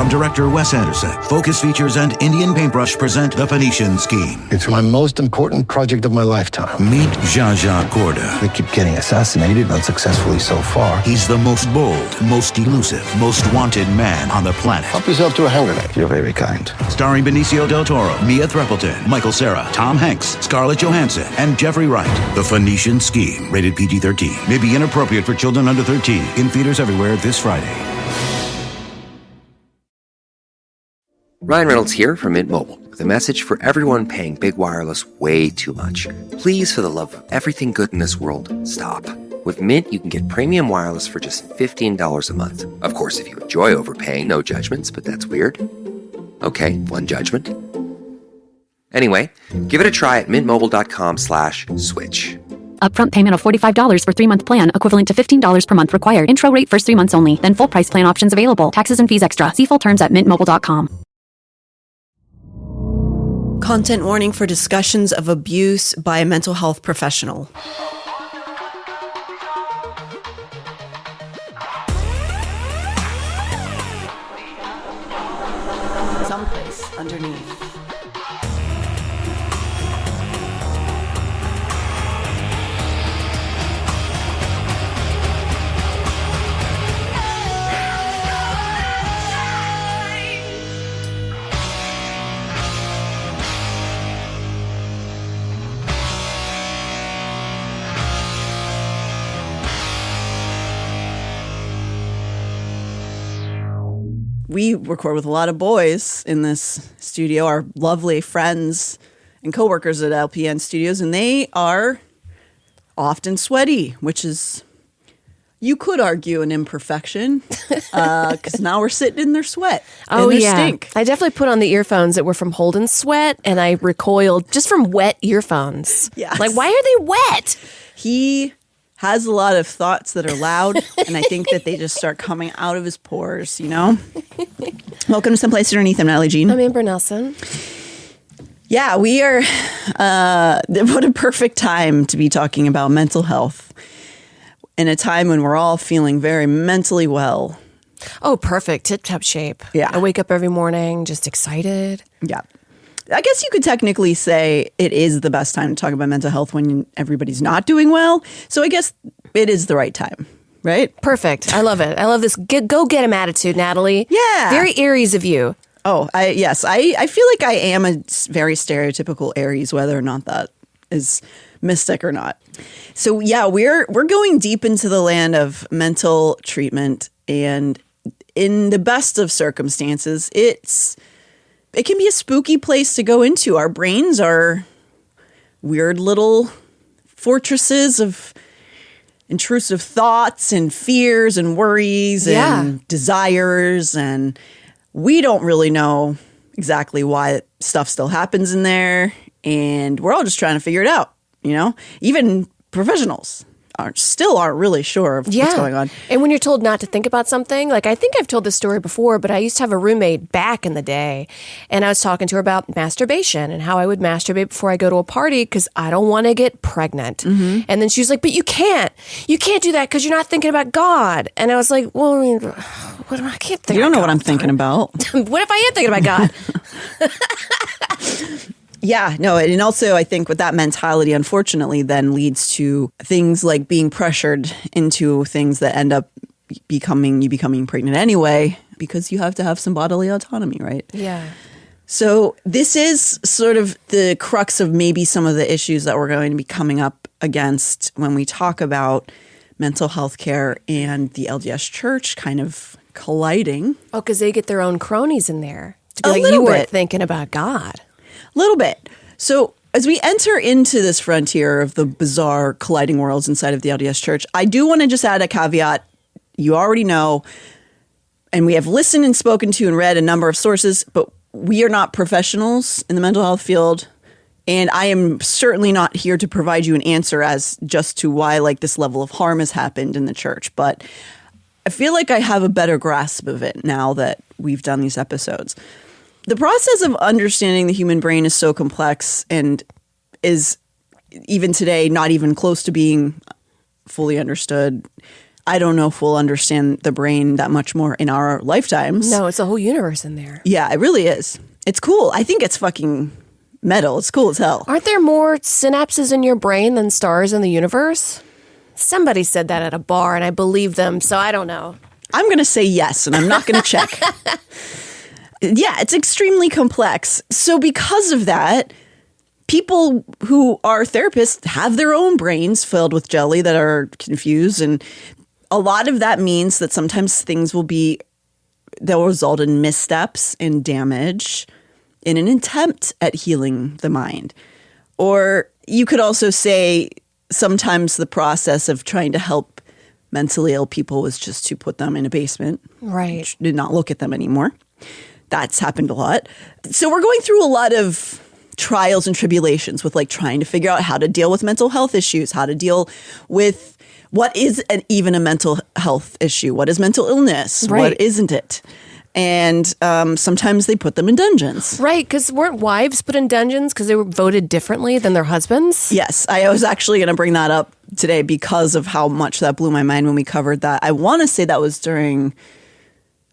From director Wes Anderson, Focus Features and Indian Paintbrush present The Phoenician Scheme. It's my most important project of my lifetime. Meet Zsa Gorda. We keep getting assassinated, unsuccessfully so far. He's the most bold, most elusive, most wanted man on the planet. Help yourself to a hand grenade. You're very kind. Starring Benicio del Toro, Mia Threppleton, Michael Cera, Tom Hanks, Scarlett Johansson, and Jeffrey Wright. The Phoenician Scheme, rated PG-13. May be inappropriate for children under 13. In theaters everywhere this Friday. Ryan Reynolds here from Mint Mobile with a message for everyone paying big wireless way too much. Please, for the love of everything good in this world, stop. With Mint, you can get premium wireless for just $15 a month. Of course, if you enjoy overpaying, no judgments, but that's weird. Okay, one judgment. Anyway, give it a try at mintmobile.com/switch. Upfront payment of $45 for 3-month plan, equivalent to $15 per month required. Intro rate first 3 months only. Then full price plan options available. Taxes and fees extra. See full terms at mintmobile.com. Content warning for discussions of abuse by a mental health professional. Someplace underneath. We record with a lot of boys in this studio, our lovely friends and coworkers at LPN Studios, and they are often sweaty, which is, you could argue, an imperfection, because now we're sitting in their sweat. Oh, and their yeah. stink. I definitely put on the earphones that were from Holden's sweat, and I recoiled just from wet earphones. Yes. Like, why are they wet? He has a lot of thoughts that are loud, and I think that they just start coming out of his pores, you know? Welcome to Someplace Underneath. I'm Natalie Jean. I'm Amber Nelson. Yeah, we are, what a perfect time to be talking about mental health in a time when we're all feeling very mentally well. Oh, perfect. Tip-top shape. Yeah. I wake up every morning just excited. Yeah. I guess you could technically say it is the best time to talk about mental health when everybody's not doing well. So I guess it is the right time, right? Perfect. I love it. I love this go get 'em attitude, Natalie. Yeah. Very Aries of you. Oh, yes. I feel like I am a very stereotypical Aries, whether or not that is mystic or not. So yeah, we're going deep into the land of mental treatment, and in the best of circumstances, it can be a spooky place to go into. Our brains are weird little fortresses of intrusive thoughts and fears and worries and desires, and we don't really know exactly why stuff still happens in there, and we're all just trying to figure it out, you know? Even professionals aren't really sure of what's going on. And when you're told not to think about something, like I think I've told this story before, but I used to have a roommate back in the day, and I was talking to her about masturbation and how I would masturbate before I go to a party because I don't want to get pregnant. Mm-hmm. And then she was like, but you can't do that because you're not thinking about God. And I was like, well, I mean, I can't think. You don't know God what I'm thinking about. What if I am thinking about God? Yeah, no, and also I think with that mentality, unfortunately, then leads to things like being pressured into things that end up becoming pregnant anyway, because you have to have some bodily autonomy, right? Yeah. So this is sort of the crux of maybe some of the issues that we're going to be coming up against when we talk about mental health care and the LDS church kind of colliding. Oh, because they get their own cronies in there. To be A like, little you weren't bit. thinking about God. Little bit. So as we enter into this frontier of the bizarre colliding worlds inside of the LDS Church, I do want to just add a caveat. You already know, and we have listened and spoken to and read a number of sources, but we are not professionals in the mental health field. And I am certainly not here to provide you an answer as just to why like this level of harm has happened in the church. But I feel like I have a better grasp of it now that we've done these episodes. The process of understanding the human brain is so complex and is even today not even close to being fully understood. I don't know if we'll understand the brain that much more in our lifetimes. No, it's a whole universe in there. Yeah, it really is. It's cool. I think it's fucking metal. It's cool as hell. Aren't there more synapses in your brain than stars in the universe? Somebody said that at a bar, and I believe them, so I don't know. I'm going to say yes, and I'm not going to check. Yeah, it's extremely complex. So because of that, people who are therapists have their own brains filled with jelly that are confused. And a lot of that means that sometimes things they'll result in missteps and damage in an attempt at healing the mind. Or you could also say sometimes the process of trying to help mentally ill people was just to put them in a basement. Right. Did not look at them anymore. That's happened a lot. So we're going through a lot of trials and tribulations with like trying to figure out how to deal with mental health issues, how to deal with what is even a mental health issue, what is mental illness, right. What isn't it? And sometimes they put them in dungeons. Right, because weren't wives put in dungeons because they were voted differently than their husbands? Yes, I was actually going to bring that up today because of how much that blew my mind when we covered that. I want to say that was during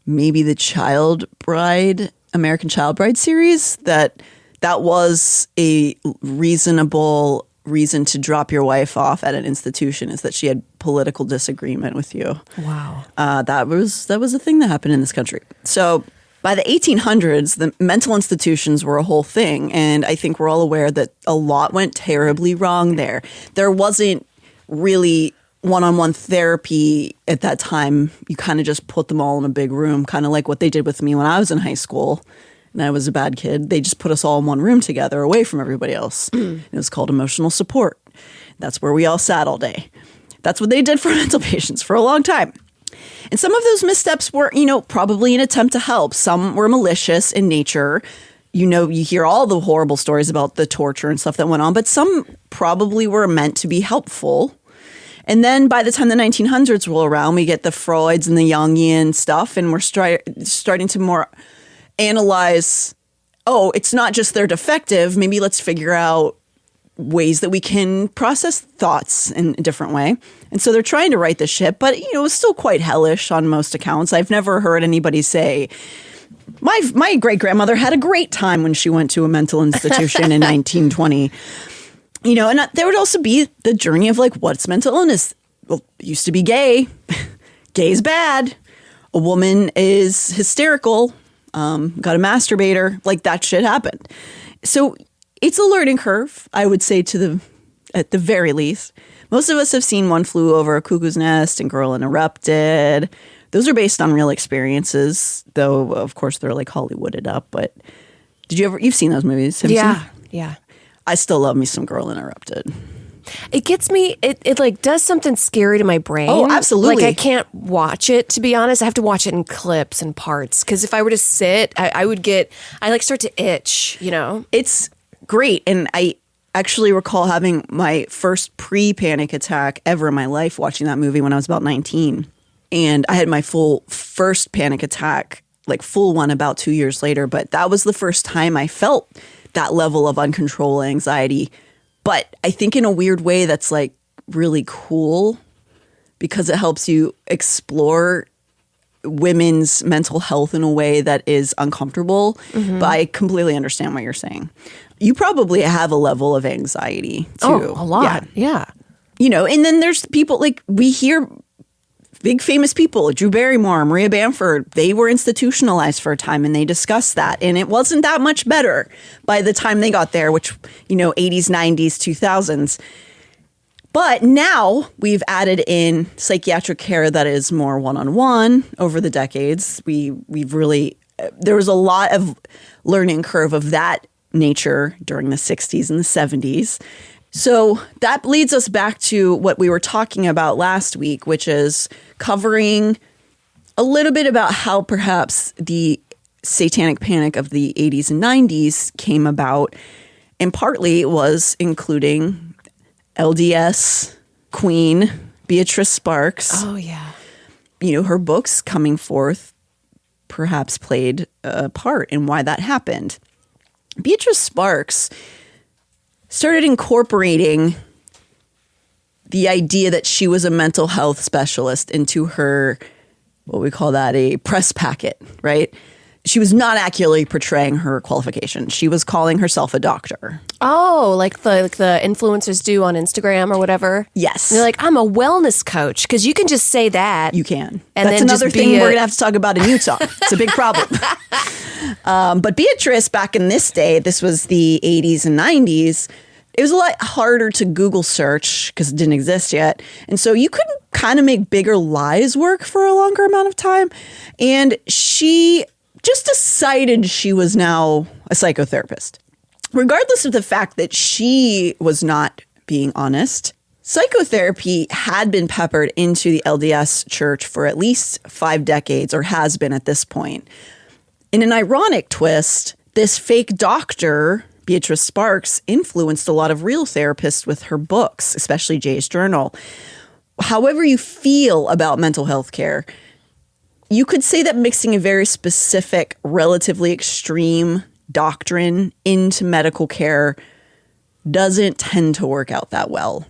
maybe the American Child Bride series, that was a reasonable reason to drop your wife off at an institution, is that she had political disagreement with you. Wow. That was a thing that happened in this country. So by the 1800s, the mental institutions were a whole thing. And I think we're all aware that a lot went terribly wrong there. There wasn't really one-on-one therapy at that time. You kind of just put them all in a big room, kind of like what they did with me when I was in high school. And I was a bad kid. They just put us all in one room together away from everybody else. It was called emotional support. That's where we all sat all day. That's what they did for mental patients for a long time. And some of those missteps were, probably an attempt to help. Some were malicious in nature. You hear all the horrible stories about the torture and stuff that went on, but some probably were meant to be helpful. And then by the time the 1900s roll around, we get the Freuds and the Jungian stuff, and we're starting to more analyze, it's not just they're defective. Maybe let's figure out ways that we can process thoughts in a different way. And so they're trying to right the ship, but, it's still quite hellish on most accounts. I've never heard anybody say, my great-grandmother had a great time when she went to a mental institution in 1920. And there would also be the journey of like, what's mental illness? Well, it used to be gay. Gay is bad. A woman is hysterical. Got a masturbator, like that shit happened. So it's a learning curve, I would say, at the very least. Most of us have seen One Flew Over a Cuckoo's Nest and Girl Interrupted. Those are based on real experiences, though, of course, they're like Hollywooded up. But you've seen those movies? Have you seen? Yeah. I still love me some Girl Interrupted. It gets me, it like does something scary to my brain. Oh, absolutely. Like I can't watch it, to be honest. I have to watch it in clips and parts. Because if I were to sit, I like start to itch, It's great. And I actually recall having my first pre-panic attack ever in my life watching that movie when I was about 19. And I had my first panic attack, like full one, about 2 years later. But that was the first time I felt that level of uncontrollable anxiety. But I think in a weird way that's like really cool because it helps you explore women's mental health in a way that is uncomfortable. Mm-hmm. But I completely understand what you're saying. You probably have a level of anxiety too. Oh, a lot. Yeah. And then there's people like we hear big famous people, Drew Barrymore, Maria Bamford, they were institutionalized for a time and they discussed that. And it wasn't that much better by the time they got there, which, 80s, 90s, 2000s. But now we've added in psychiatric care that is more one-on-one over the decades. There was a lot of learning curve of that nature during the 60s and the 70s. So that leads us back to what we were talking about last week, which is covering a little bit about how perhaps the satanic panic of the 80s and 90s came about, and partly was including LDS Queen Beatrice Sparks. Oh, yeah. Her books coming forth perhaps played a part in why that happened. Beatrice Sparks started incorporating the idea that she was a mental health specialist into her, what we call that, a press packet, right? She was not accurately portraying her qualifications. She was calling herself a doctor. Oh, like the influencers do on Instagram or whatever? Yes. And they're like, I'm a wellness coach, because you can just say that. You can. And that's then another just thing be we're going to have to talk about in Utah. It's a big problem. But Beatrice, back in this day, this was the 80s and 90s, it was a lot harder to Google search because it didn't exist yet. And so you couldn't kind of make bigger lies work for a longer amount of time. And she just decided she was now a psychotherapist. Regardless of the fact that she was not being honest, psychotherapy had been peppered into the LDS church for at least 5 decades, or has been at this point. In an ironic twist, this fake doctor, Beatrice Sparks, influenced a lot of real therapists with her books, especially Jay's Journal. However you feel about mental health care, you could say that mixing a very specific, relatively extreme doctrine into medical care doesn't tend to work out that well.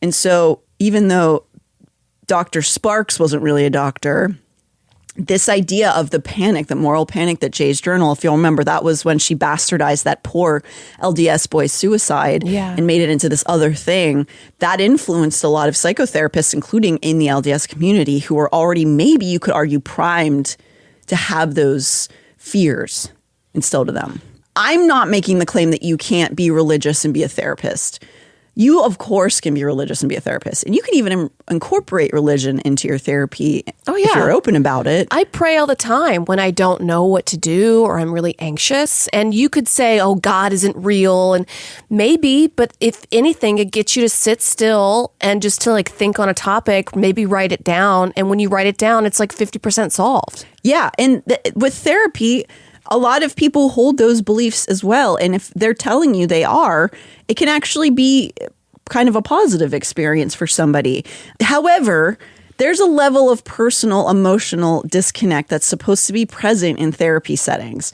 And so even though Dr. Sparks wasn't really a doctor, this idea of the panic, the moral panic that Jay's Journal, if you'll remember, that was when she bastardized that poor LDS boy's suicide and made it into this other thing. That influenced a lot of psychotherapists, including in the LDS community, who were already, maybe you could argue, primed to have those fears instilled to them. I'm not making the claim that you can't be religious and be a therapist. You, of course, can be religious and be a therapist. And you can even incorporate religion into your therapy if you're open about it. I pray all the time when I don't know what to do or I'm really anxious. And you could say, oh, God isn't real. And maybe, but if anything, it gets you to sit still and just to like think on a topic, maybe write it down. And when you write it down, it's like 50% solved. Yeah. And with therapy, a lot of people hold those beliefs as well. And if they're telling you they are, it can actually be kind of a positive experience for somebody. However, there's a level of personal emotional disconnect that's supposed to be present in therapy settings.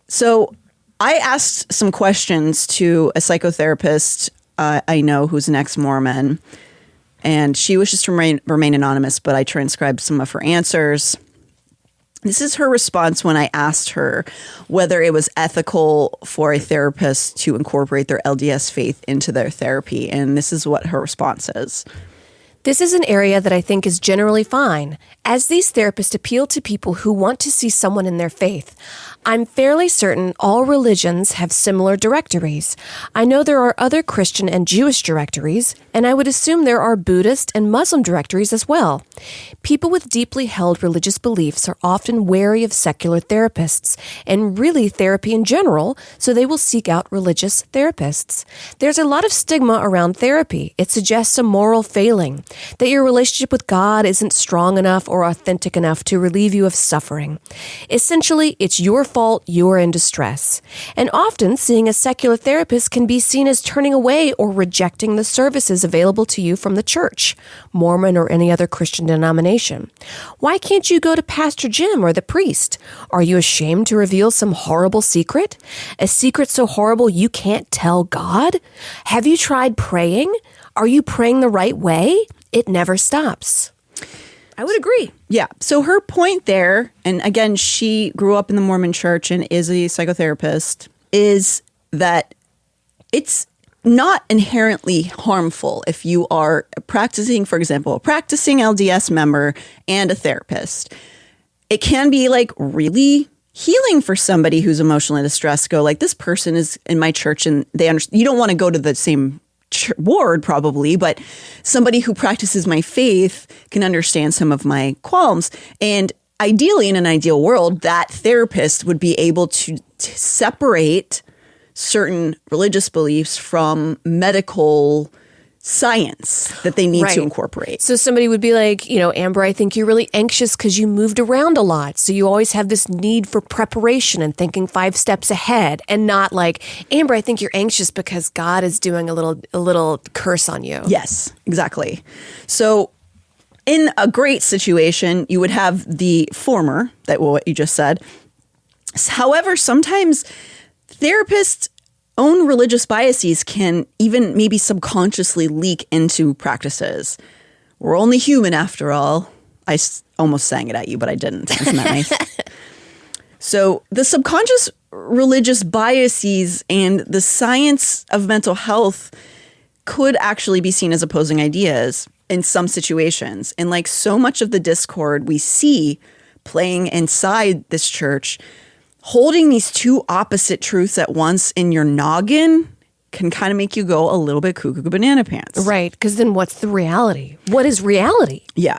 So I asked some questions to a psychotherapist I know who's an ex-Mormon, and she was just to remain anonymous, but I transcribed some of her answers. This is her response when I asked her whether it was ethical for a therapist to incorporate their LDS faith into their therapy. And this is what her response is. This is an area that I think is generally fine, as these therapists appeal to people who want to see someone in their faith. I'm fairly certain all religions have similar directories. I know there are other Christian and Jewish directories, and I would assume there are Buddhist and Muslim directories as well. People with deeply held religious beliefs are often wary of secular therapists, and really therapy in general, so they will seek out religious therapists. There's a lot of stigma around therapy. It suggests a moral failing, that your relationship with God isn't strong enough or authentic enough to relieve you of suffering. Essentially, it's your fault you're in distress. And often, seeing a secular therapist can be seen as turning away or rejecting the services available to you from the church, Mormon or any other Christian denomination. Why can't you go to Pastor Jim or the priest? Are you ashamed to reveal some horrible secret? A secret so horrible you can't tell God? Have you tried praying? Are you praying the right way? It never stops. I would agree. Yeah. So her point there, and again, she grew up in the Mormon church and is a psychotherapist, is that it's not inherently harmful if you are practicing, for example, a practicing LDS member and a therapist. It can be like really healing for somebody who's emotionally distressed. Go like, this person is in my church and they understand. You don't want to go to the same ward probably, but somebody who practices my faith can understand some of my qualms. And ideally, in an ideal world, that therapist would be able to separate certain religious beliefs from medical science that they need to incorporate. So somebody would be like, Amber, I think you're really anxious because you moved around a lot. So you always have this need for preparation and thinking 5 steps ahead, and not like, Amber, I think you're anxious because God is doing a little curse on you. Yes, exactly. So in a great situation, you would have the former, that what you just said. However, sometimes therapists own religious biases can even maybe subconsciously leak into practices. We're only human after all. I almost sang it at you, but I didn't. Isn't that nice? So the subconscious religious biases and the science of mental health could actually be seen as opposing ideas in some situations. And like so much of the discord we see playing inside this church, holding these two opposite truths at once in your noggin can kind of make you go a little bit cuckoo banana pants. Right, because then what's the reality? What is reality? Yeah.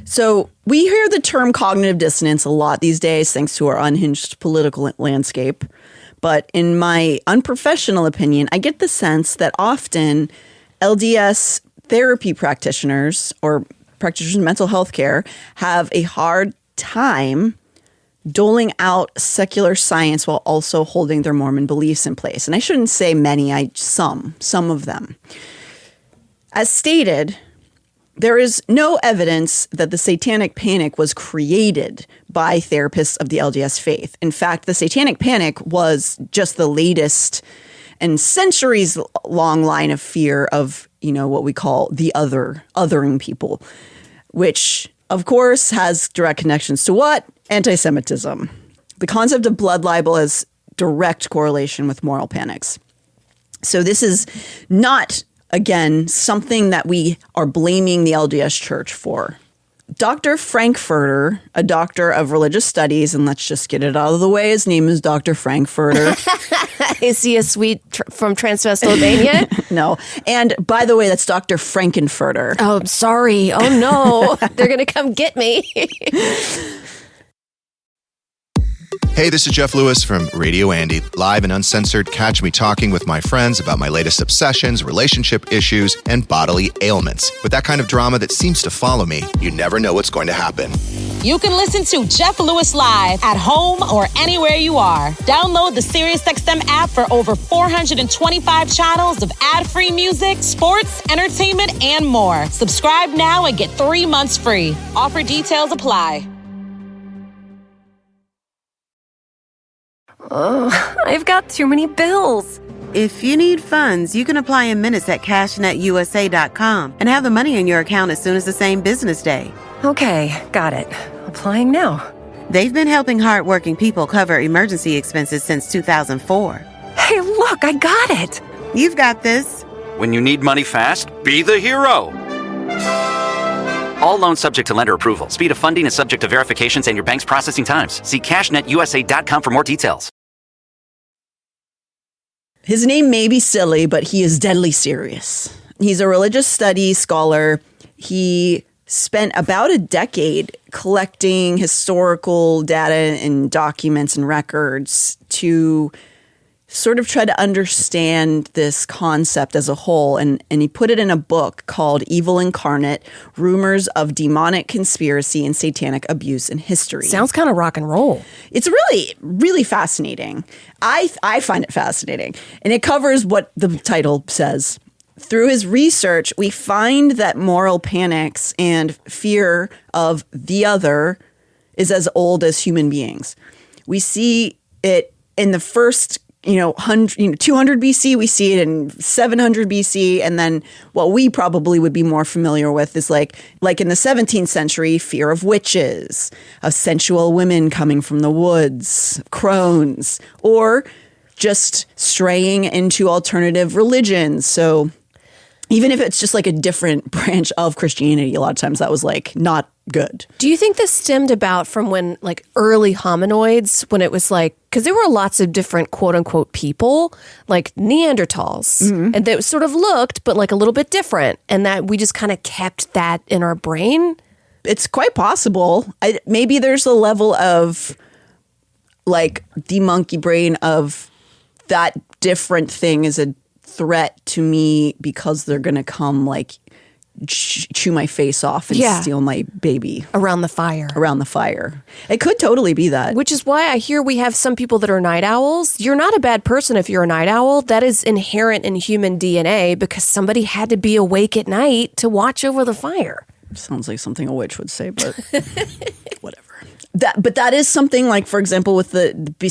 So we hear the term cognitive dissonance a lot these days, thanks to our unhinged political landscape. But in my unprofessional opinion, I get the sense that often LDS therapy practitioners or practitioners in mental health care have a hard time doling out secular science while also holding their Mormon beliefs in place. And I shouldn't say many, some of them. As stated, there is no evidence that the satanic panic was created by therapists of the LDS faith. In fact, the satanic panic was just the latest and centuries-long line of fear of, what we call the othering people, which, of course, has direct connections to what? Anti-Semitism. The concept of blood libel has direct correlation with moral panics. So this is not, again, something that we are blaming the LDS Church for. Dr. Frankfurter, a doctor of religious studies, and let's just get it out of the way, his name is Dr. Frankfurter. Is he a sweet from Transylvania? No. And by the way, that's Dr. Frankenfurter. Oh, I'm sorry. Oh, no. They're going to come get me. Hey, this is Jeff Lewis from Radio Andy, live and uncensored. Catch me talking with my friends about my latest obsessions, relationship issues, and bodily ailments. With that kind of drama that seems to follow me, you never know what's going to happen. You can listen to Jeff Lewis live at home or anywhere you are. Download the SiriusXM app for over 425 channels of ad-free music, sports, entertainment, and more. Subscribe now and get 3 months free. Offer details apply. Oh, I've got too many bills. If you need funds, you can apply in minutes at cashnetusa.com and have the money in your account as soon as the same business day. Okay, got it. Applying now. They've been helping hardworking people cover emergency expenses since 2004. Hey, look, I got it. You've got this. When you need money fast, be the hero. All loans subject to lender approval. Speed of funding is subject to verifications and your bank's processing times. See cashnetusa.com for more details. His name may be silly, but he is deadly serious. He's a religious studies scholar. He spent about a decade collecting historical data and documents and records to sort of try to understand this concept as a whole. And he put it in a book called Evil Incarnate, Rumors of Demonic Conspiracy and Satanic Abuse in History. Sounds kind of rock and roll. It's really, really fascinating. I find it fascinating. And it covers what the title says. Through his research, we find that moral panics and fear of the other is as old as human beings. We see it in the first 200 BC, we see it in 700 BC, and then what we probably would be more familiar with is like in the 17th century, fear of witches, of sensual women coming from the woods, crones, or just straying into alternative religions. So even if it's just like a different branch of Christianity, a lot of times that was like not good. Do you think this stemmed about from when like early hominoids, when it was like, because there were lots of different quote unquote people, like Neanderthals, and that sort of looked, but like a little bit different, and that we just kind of kept that in our brain? It's quite possible. Maybe there's a level of like the monkey brain of that different thing is a threat to me because they're going to come like chew my face off and steal my baby. Around the fire. It could totally be that. Which is why I hear we have some people that are night owls. You're not a bad person if you're a night owl. That is inherent in human DNA because somebody had to be awake at night to watch over the fire. Sounds like something a witch would say, but whatever. But that is something like, for example, with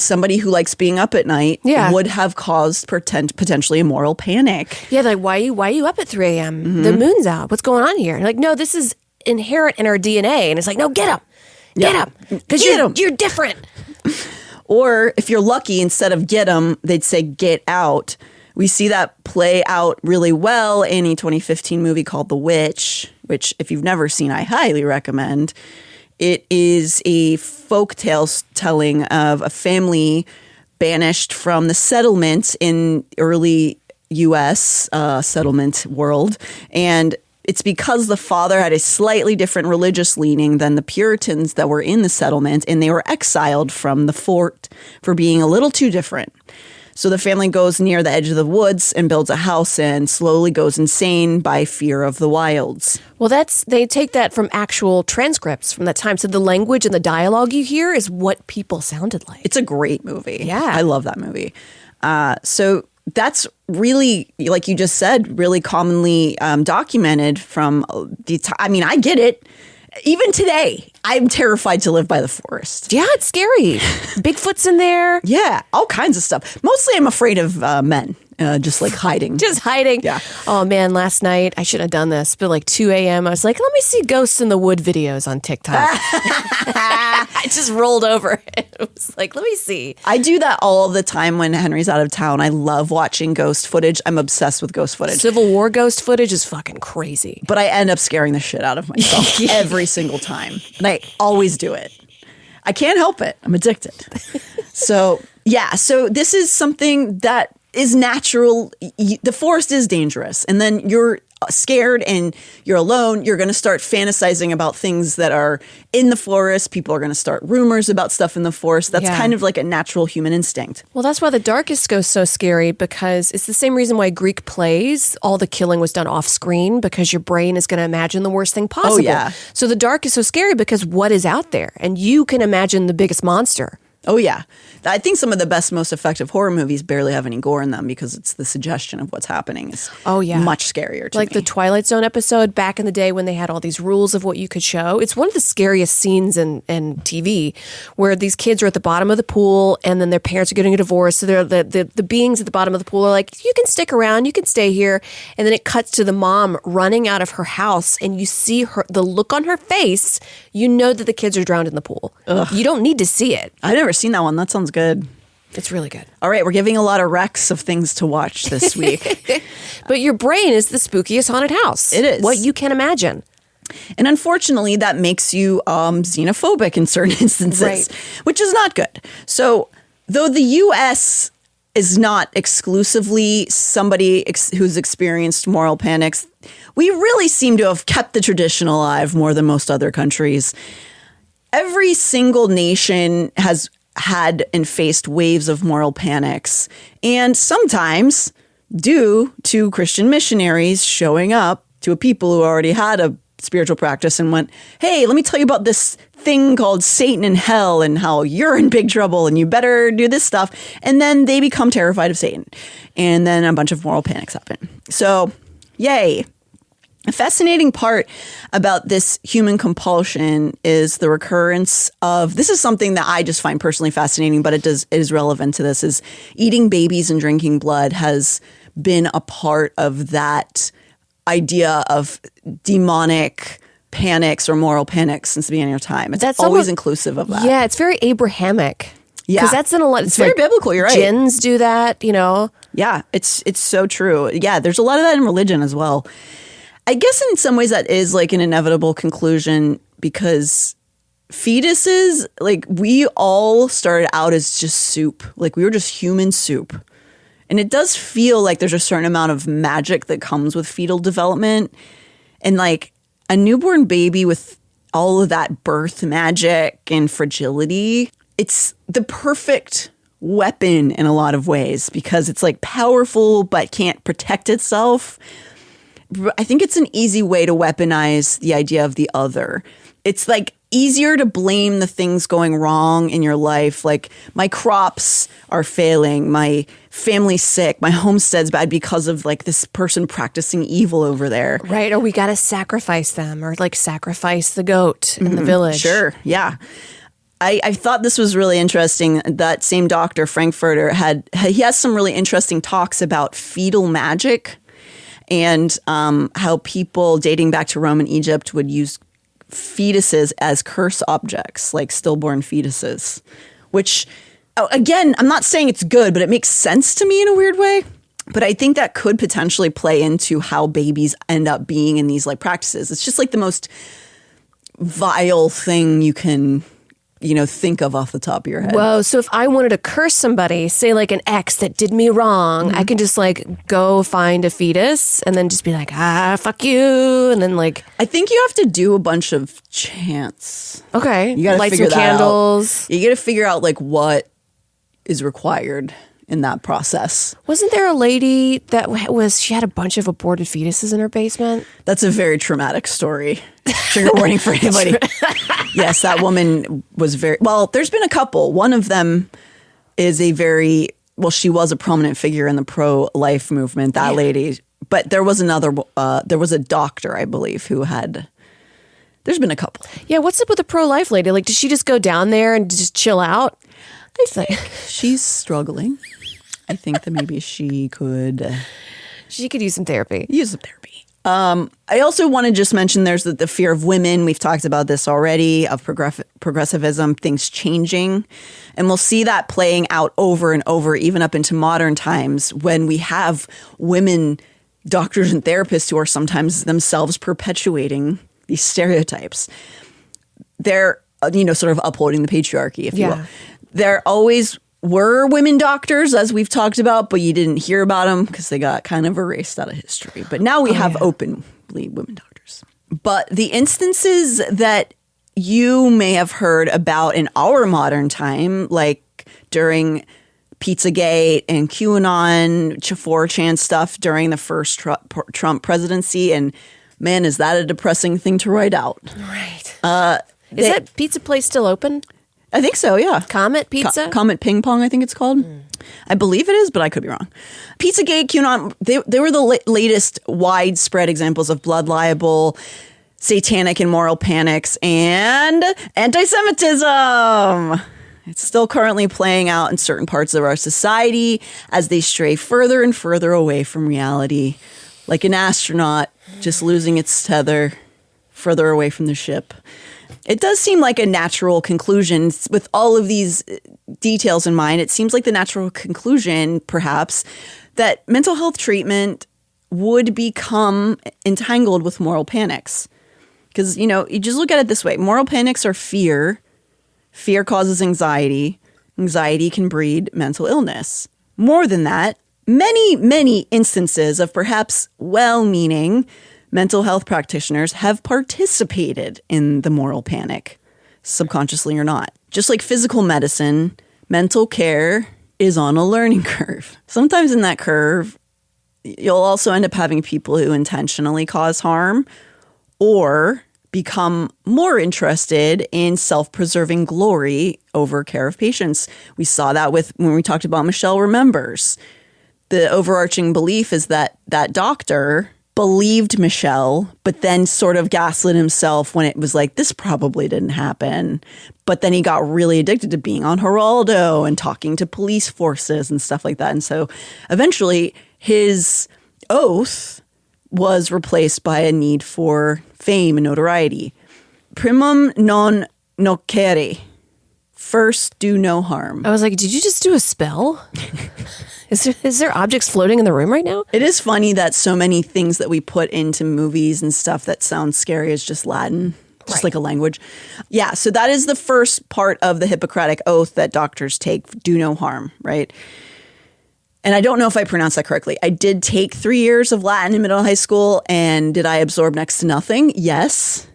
somebody who likes being up at night would have caused potentially a moral panic. Yeah, like why are you up at 3 a.m.? Mm-hmm. The moon's out. What's going on here? Like, no, this is inherent in our DNA, and it's like, no, get up, because you're different. Or if you're lucky, instead of get them, they'd say get out. We see that play out really well in a 2015 movie called The Witch, which if you've never seen, I highly recommend. It is a folktale telling of a family banished from the settlement in early U.S. Settlement world. And it's because the father had a slightly different religious leaning than the Puritans that were in the settlement, and they were exiled from the fort for being a little too different. So the family goes near the edge of the woods and builds a house and slowly goes insane by fear of the wilds. Well, they take that from actual transcripts from that time. So the language and the dialogue you hear is what people sounded like. It's a great movie. Yeah. I love that movie. So that's really, like you just said, really commonly documented from the time. I mean, I get it. Even today, I'm terrified to live by the forest. Yeah, it's scary. Bigfoot's in there. Yeah, all kinds of stuff. Mostly I'm afraid of men, just like hiding. Just hiding. Yeah. Oh, man, last night, I shouldn't have done this, but like 2 a.m., I was like, let me see Ghosts in the Wood videos on TikTok. I just rolled over. It was like, let me see. I do that all the time when Henry's out of town. I love watching ghost footage. I'm obsessed with ghost footage. Civil War ghost footage is fucking crazy. But I end up scaring the shit out of myself every single time. And I always do it. I can't help it. I'm addicted. So this is something that is natural. The forest is dangerous. And then you're scared and you're alone. You're going to start fantasizing about things that are in the forest. People are going to start rumors about stuff in the forest. That's kind of like a natural human instinct. Well, that's why the darkest goes so scary, because it's the same reason why Greek plays, all the killing was done off screen, because your brain is going to imagine the worst thing possible. Oh, yeah. So the dark is so scary because what is out there? And you can imagine the biggest monster. Oh, yeah. I think some of the best, most effective horror movies barely have any gore in them because it's the suggestion of what's happening is much scarier to me. Like the Twilight Zone episode back in the day when they had all these rules of what you could show. It's one of the scariest scenes in TV where these kids are at the bottom of the pool and then their parents are getting a divorce. So the beings at the bottom of the pool are like, you can stick around, you can stay here. And then it cuts to the mom running out of her house and you see the look on her face. You know that the kids are drowned in the pool. Ugh. You don't need to see it. I've never seen that one. That sounds good. It's really good. All right, we're giving a lot of recs of things to watch this week. But your brain is the spookiest haunted house. It is. What you can imagine. And unfortunately, that makes you xenophobic in certain instances, which is not good. So though the U.S. is not exclusively somebody who's experienced moral panics, we really seem to have kept the tradition alive more than most other countries. Every single nation has had and faced waves of moral panics, and sometimes due to Christian missionaries showing up to a people who already had a spiritual practice and went, hey, let me tell you about this thing called Satan and hell and how you're in big trouble and you better do this stuff. And then they become terrified of Satan. And then a bunch of moral panics happen. So, yay. A fascinating part about this human compulsion is the recurrence of, this is something that I just find personally fascinating, but it is relevant to this, is eating babies and drinking blood has been a part of that idea of demonic panics or moral panics since the beginning of time. It's always inclusive of that. Yeah, it's very Abrahamic. Yeah. Because that's in a lot. It's very biblical, you're right. Jinns do that, you know. Yeah, it's so true. Yeah, there's a lot of that in religion as well. I guess in some ways that is like an inevitable conclusion because fetuses, like we all started out as just soup. Like we were just human soup. And it does feel like there's a certain amount of magic that comes with fetal development. And like a newborn baby with all of that birth magic and fragility, it's the perfect weapon in a lot of ways because it's like powerful but can't protect itself. I think it's an easy way to weaponize the idea of the other. It's like easier to blame the things going wrong in your life. Like my crops are failing, my family's sick, my homestead's bad because of like this person practicing evil over there. Right. Or we got to sacrifice them or like sacrifice the goat in the village. Sure. Yeah. I thought this was really interesting. That same doctor, Frankfurter, he has some really interesting talks about fetal magic and how people dating back to Rome and Egypt would use fetuses as curse objects, like stillborn fetuses, which, again, I'm not saying it's good, but it makes sense to me in a weird way. But I think that could potentially play into how babies end up being in these like practices. It's just like the most vile thing you can, think of off the top of your head. Whoa. So if I wanted to curse somebody, say like an ex that did me wrong, I can just like go find a fetus and then just be like, fuck you. And then like. I think you have to do a bunch of chants. Okay. You got to light figure some that candles. out. You got to figure out like what is required in that process. Wasn't there a lady that she had a bunch of aborted fetuses in her basement? That's a very traumatic story. Trigger warning for anybody. Yes, that woman was there's been a couple. One of them is she was a prominent figure in the pro-life movement, that lady. But there was there was a doctor, I believe, there's been a couple. Yeah, what's up with the pro-life lady? Like, did she just go down there and just chill out? I think she's struggling. I think that maybe she could use some therapy. I also want to just mention there's the fear of women. We've talked about this already, of progressivism, things changing. And we'll see that playing out over and over, even up into modern times, when we have women doctors and therapists who are sometimes themselves perpetuating these stereotypes. They're, sort of upholding the patriarchy, if you will. There always were women doctors, as we've talked about, but you didn't hear about them because they got kind of erased out of history. But now we have openly women doctors. But the instances that you may have heard about in our modern time, like during Pizzagate and QAnon, 4chan stuff during the first Trump presidency, and man, is that a depressing thing to write out. Right. Is that pizza place still open? I think so, yeah. Comet Pizza? Comet Ping Pong, I think it's called. I believe it is, but I could be wrong. Pizzagate, QAnon, they were the latest widespread examples of blood libel, satanic and moral panics, and anti-Semitism. It's still currently playing out in certain parts of our society as they stray further and further away from reality, like an astronaut just losing its tether further away from the ship. It does seem like a natural conclusion with all of these details in mind. It seems like the natural conclusion, perhaps, that mental health treatment would become entangled with moral panics. Because, you just look at it this way. Moral panics are fear. Fear causes anxiety. Anxiety can breed mental illness. More than that, many, many instances of perhaps well-meaning mental health practitioners have participated in the moral panic, subconsciously or not. Just like physical medicine, mental care is on a learning curve. Sometimes in that curve, you'll also end up having people who intentionally cause harm or become more interested in self-preserving glory over care of patients. We saw that when we talked about Michelle Remembers. The overarching belief is that that doctor believed Michelle, but then sort of gaslit himself when it was like, this probably didn't happen. But then he got really addicted to being on Geraldo and talking to police forces and stuff like that. And so eventually his oath was replaced by a need for fame and notoriety. Primum non nocere. First, do no harm. I was like, did you just do a spell? Is there objects floating in the room right now? It is funny that so many things that we put into movies and stuff that sounds scary is just Latin, just like a language. Yeah, so that is the first part of the Hippocratic Oath that doctors take, do no harm, right? And I don't know if I pronounced that correctly. I did take 3 years of Latin in middle high school, and did I absorb next to nothing? Yes,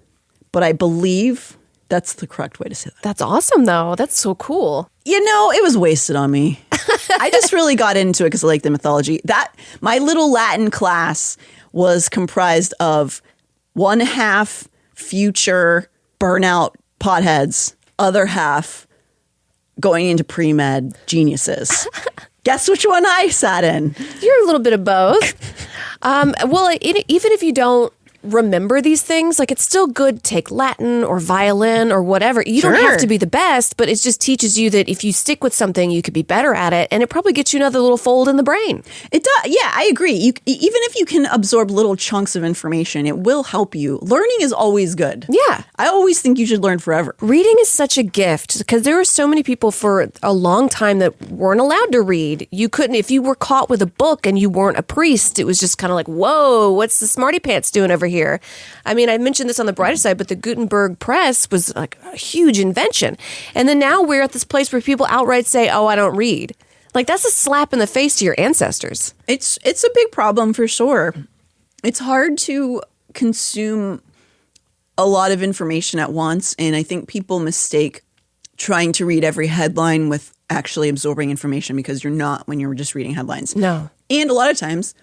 but I believe that's the correct way to say that. That's awesome, though. That's so cool. It was wasted on me. I just really got into it because I like the mythology. My little Latin class was comprised of one half future burnout potheads, other half going into pre-med geniuses. Guess which one I sat in? You're a little bit of both. Well, even if you don't remember these things. Like, it's still good to take Latin or violin or whatever. You don't have to be the best, but it just teaches you that if you stick with something, you could be better at it, and it probably gets you another little fold in the brain. It does. Yeah, I agree. Even if you can absorb little chunks of information, it will help you. Learning is always good. Yeah. I always think you should learn forever. Reading is such a gift because there were so many people for a long time that weren't allowed to read. You couldn't, if you were caught with a book and you weren't a priest, it was just kind of like, whoa, what's the smarty pants doing over here? I mean, I mentioned this on the brighter side, but the Gutenberg press was like a huge invention. And then now we're at this place where people outright say, oh, I don't read. Like, that's a slap in the face to your ancestors. It's a big problem for sure. It's hard to consume a lot of information at once. And I think people mistake trying to read every headline with actually absorbing information, because you're not when you're just reading headlines. No. And a lot of times,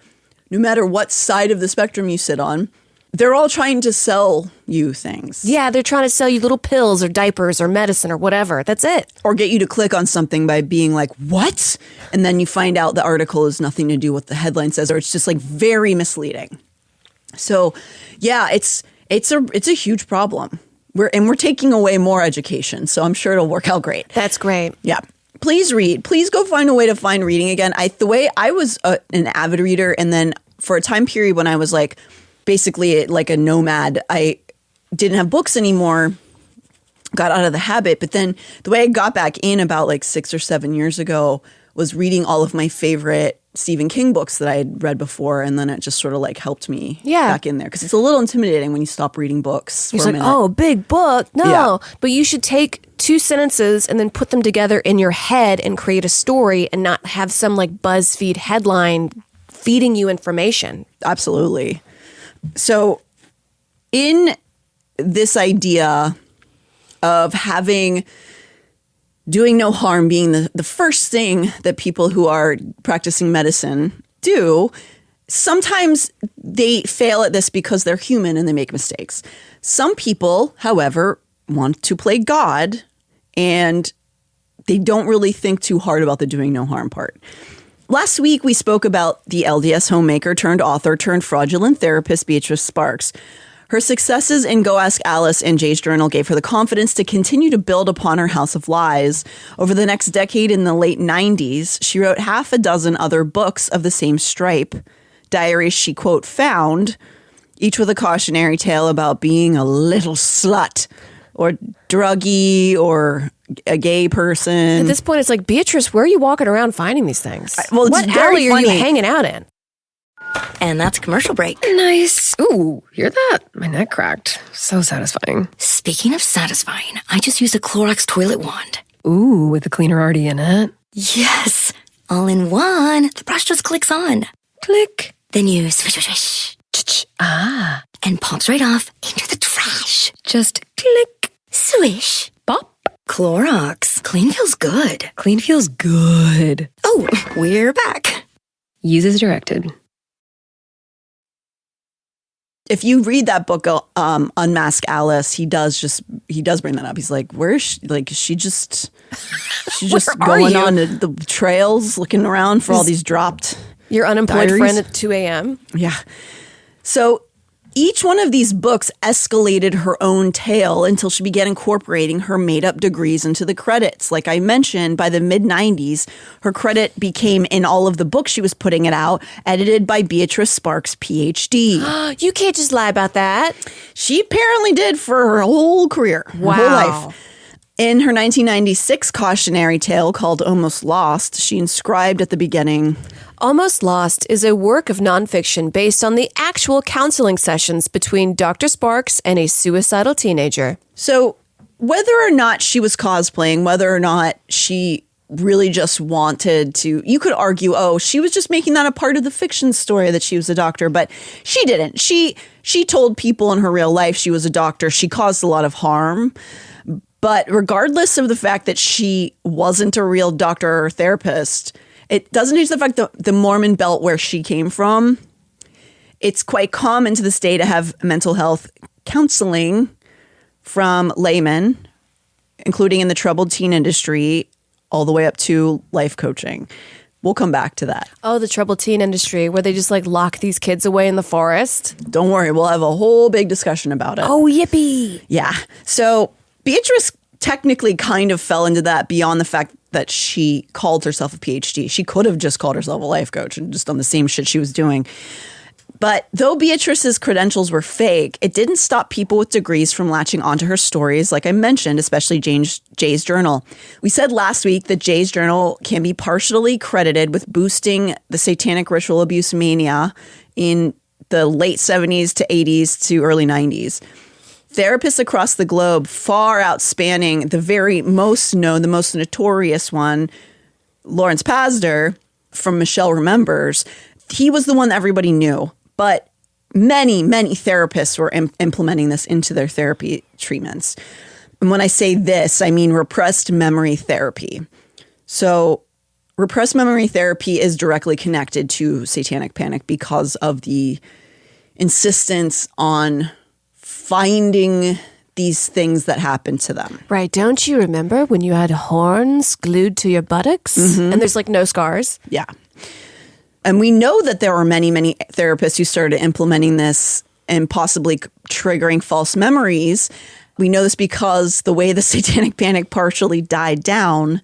no matter what side of the spectrum you sit on, they're all trying to sell you things. Yeah, they're trying to sell you little pills or diapers or medicine or whatever. That's it. Or get you to click on something by being like, what? And then you find out the article has nothing to do with what the headline says, or it's just like very misleading. So, yeah, it's a huge problem. We're taking away more education, so I'm sure it'll work out great. That's great. Yeah. Please read. Please go find a way to find reading again. The way I was an avid reader, and then for a time period when I was like basically like a nomad, I didn't have books anymore, got out of the habit. But then the way I got back in about like 6 or 7 years ago was reading all of my favorite Stephen King books that I had read before, and then it just sort of like helped me back in there, because it's a little intimidating when you stop reading books. You're like, oh, big book. No, but you should take 2 sentences and then put them together in your head and create a story, and not have some like BuzzFeed headline feeding you information. Absolutely. So in this idea of doing no harm being the first thing that people who are practicing medicine do, sometimes they fail at this because they're human and they make mistakes. Some people, however, want to play God, and they don't really think too hard about the doing no harm part. Last week, we spoke about the LDS homemaker turned author turned fraudulent therapist Beatrice Sparks. Her successes in Go Ask Alice and Jay's Journal gave her the confidence to continue to build upon her house of lies. Over the next decade, in the late 90s, she wrote 6 other books of the same stripe, diaries she, quote, found, each with a cautionary tale about being a little slut or druggie or a gay person. At this point, it's like, Beatrice, where are you walking around finding these things? Well, what alley are you hanging out in? And that's commercial break. Nice. Ooh, hear that? My neck cracked. So satisfying. Speaking of satisfying, I just used a Clorox toilet wand. Ooh, with the cleaner already in it? Yes. All in one. The brush just clicks on. Click. Then you swish, swish, swish. Ah. And pops right off into the trash. Just click. Swish. Pop. Clorox. Clean feels good. Clean feels good. Oh, we're back. Use as directed. If you read that book, Unmask Alice, he does bring that up. He's like, where is she? Like, she's just going on the trails, looking around for all these dropped your unemployed diaries. friend at 2 a.m. Yeah. So each one of these books escalated her own tale until she began incorporating her made-up degrees into the credits. Like I mentioned, by the mid-90s, her credit became, in all of the books she was putting it out, edited by Beatrice Sparks, Ph.D. You can't just lie about that. She apparently did for her whole career, her whole life. In her 1996 cautionary tale called Almost Lost, she inscribed at the beginning, Almost Lost is a work of nonfiction based on the actual counseling sessions between Dr. Sparks and a suicidal teenager. So whether or not she was cosplaying, whether or not she really just wanted to, you could argue, oh, she was just making that a part of the fiction story that she was a doctor, but she didn't. She told people in her real life she was a doctor. She caused a lot of harm. But regardless of the fact that she wasn't a real doctor or therapist, it doesn't change the fact that the Mormon belt where she came from, it's quite common to this day to have mental health counseling from laymen, including in the troubled teen industry, all the way up to life coaching. We'll come back to that. Oh, the troubled teen industry where they just like lock these kids away in the forest. Don't worry. We'll have a whole big discussion about it. Oh, yippee. Yeah. So Beatrice technically kind of fell into that beyond the fact that she called herself a PhD. She could have just called herself a life coach and just done the same shit she was doing. But though Beatrice's credentials were fake, it didn't stop people with degrees from latching onto her stories, like I mentioned, especially Jay's journal. We said last week that Jay's journal can be partially credited with boosting the satanic ritual abuse mania in the late 70s to 80s to early 90s. Therapists across the globe, far outspanning the very most known, the most notorious one, Lawrence Pastor from Michelle Remembers, he was the one that everybody knew. But many, many therapists were implementing this into their therapy treatments. And when I say this, I mean repressed memory therapy. So repressed memory therapy is directly connected to satanic panic because of the insistence on finding these things that happened to them. Right. Don't you remember when you had horns glued to your buttocks and there's like no scars? Yeah. And we know that there were many, many therapists who started implementing this and possibly triggering false memories. We know this because the way the satanic panic partially died down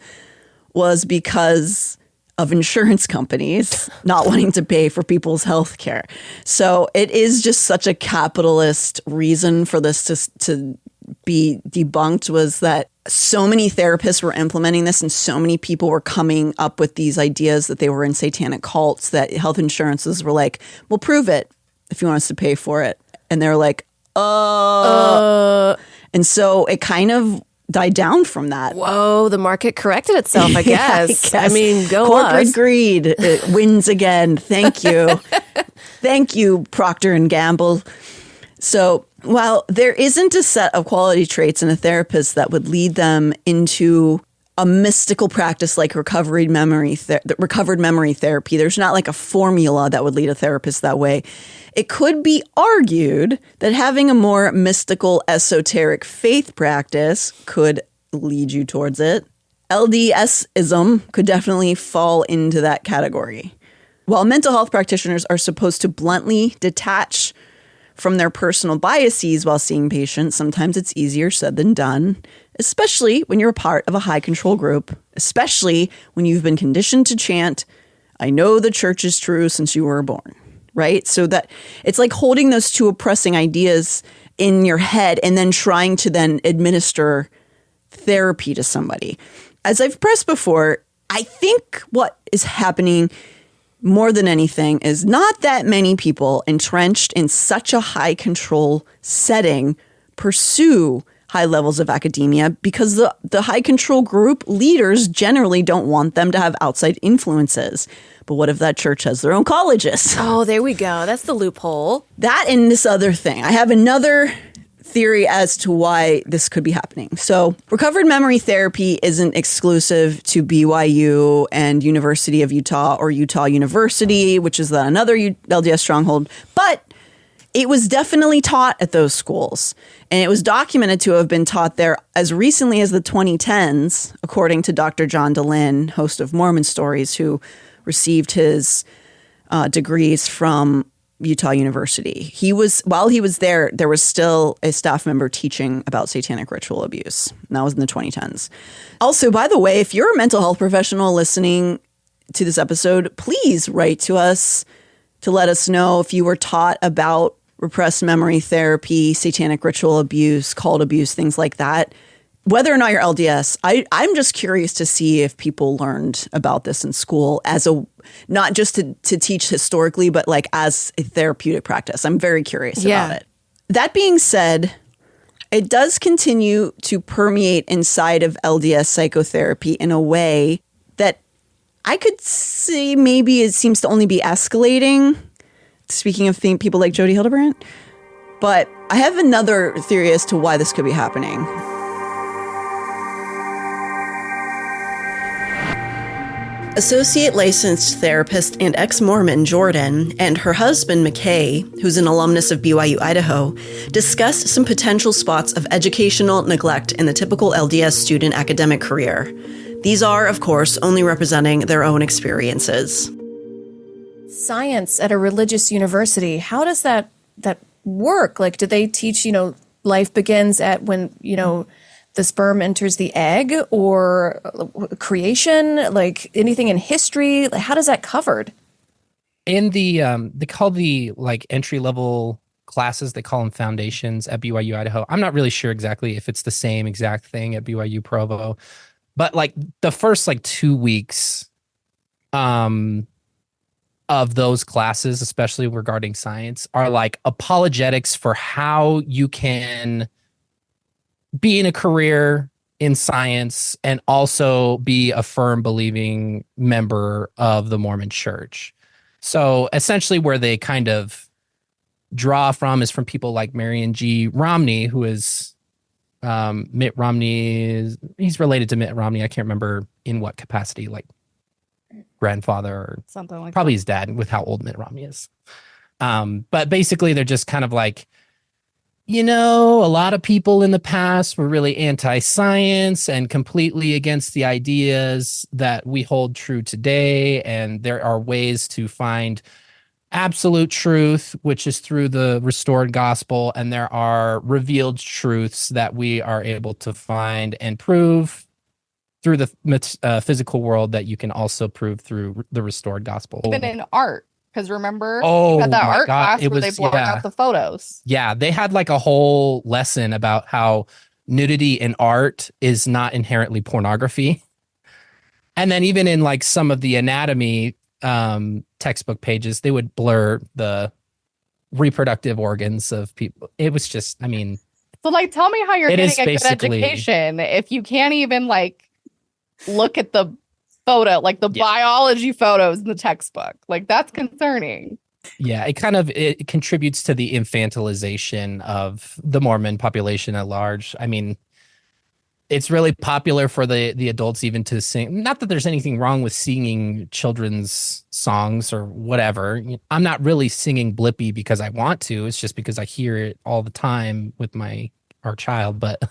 was because of insurance companies not wanting to pay for people's health care. So it is just such a capitalist reason for this to be debunked, was that so many therapists were implementing this and so many people were coming up with these ideas that they were in satanic cults, that health insurances were like, well, prove it if you want us to pay for it. And they're like, And so it kind of died down from that. Whoa, the market corrected itself, I guess. I mean, go Corporate us. greed, it wins again. Thank you. Thank you, Procter & Gamble. So while there isn't a set of quality traits in a therapist that would lead them into a mystical practice like recovered memory therapy, there's not like a formula that would lead a therapist that way. It could be argued that having a more mystical, esoteric faith practice could lead you towards it. LDSism could definitely fall into that category. While mental health practitioners are supposed to bluntly detach from their personal biases while seeing patients, sometimes it's easier said than done, especially when you're a part of a high control group, especially when you've been conditioned to chant, "I know the church is true since you were born," right? So that it's like holding those two oppressing ideas in your head and then trying to then administer therapy to somebody. As I've pressed before, I think what is happening more than anything is not that many people entrenched in such a high control setting pursue high levels of academia because the high control group leaders generally don't want them to have outside influences. But what if that church has their own colleges? Oh, there we go. That's the loophole. That and this other thing. I have another theory as to why this could be happening. So recovered memory therapy isn't exclusive to BYU and University of Utah or Utah University, which is another LDS stronghold, but it was definitely taught at those schools. And it was documented to have been taught there as recently as the 2010s, according to Dr. John DeLynn, host of Mormon Stories, who received his degrees from Utah University. While he was there was still a staff member teaching about satanic ritual abuse. And that was in the 2010s. Also, by the way, if you're a mental health professional listening to this episode, please write to us to let us know if you were taught about repressed memory therapy, satanic ritual abuse, cult abuse, things like that. Whether or not you're LDS, I'm just curious to see if people learned about this in school as not just to teach historically, but like as a therapeutic practice. I'm very curious about it. That being said, it does continue to permeate inside of LDS psychotherapy in a way that I could see maybe it seems to only be escalating. Speaking of people like Jody Hildebrandt. But I have another theory as to why this could be happening. Associate licensed therapist and ex-Mormon Jordan and her husband McKay, who's an alumnus of BYU Idaho, discussed some potential spots of educational neglect in the typical LDS student academic career. These are, of course, only representing their own experiences. Science at a religious university, how does that work? Like, do they teach, life begins at when, the sperm enters the egg, or creation, like anything in history? Like, how does that covered? In the, they call the entry level classes, they call them foundations at BYU Idaho. I'm not really sure exactly if it's the same exact thing at BYU Provo, but the first 2 weeks of those classes, especially regarding science, are apologetics for how you can be in a career in science and also be a firm believing member of the Mormon Church. So essentially where they kind of draw from is from people like Marion G. Romney, who is Mitt Romney. He's related to Mitt Romney. I can't remember in what capacity, grandfather or something like probably that. His dad, with how old Mitt Romney is. But basically they're just kind of a lot of people in the past were really anti-science and completely against the ideas that we hold true today. And there are ways to find absolute truth, which is through the restored gospel. And there are revealed truths that we are able to find and prove through the physical world that you can also prove through the restored gospel. Even in art. Because remember, you had that art class where they blocked out the photos. Yeah, they had a whole lesson about how nudity in art is not inherently pornography. And then even in some of the anatomy textbook pages, they would blur the reproductive organs of people. It was just, So tell me how you're getting a good basically education if you can't even look at the photo, the biology photos in the textbook. That's concerning. Yeah, it contributes to the infantilization of the Mormon population at large. It's really popular for the adults even to sing. Not that there's anything wrong with singing children's songs or whatever. I'm not really singing Blippi because I want to. It's just because I hear it all the time with our child. But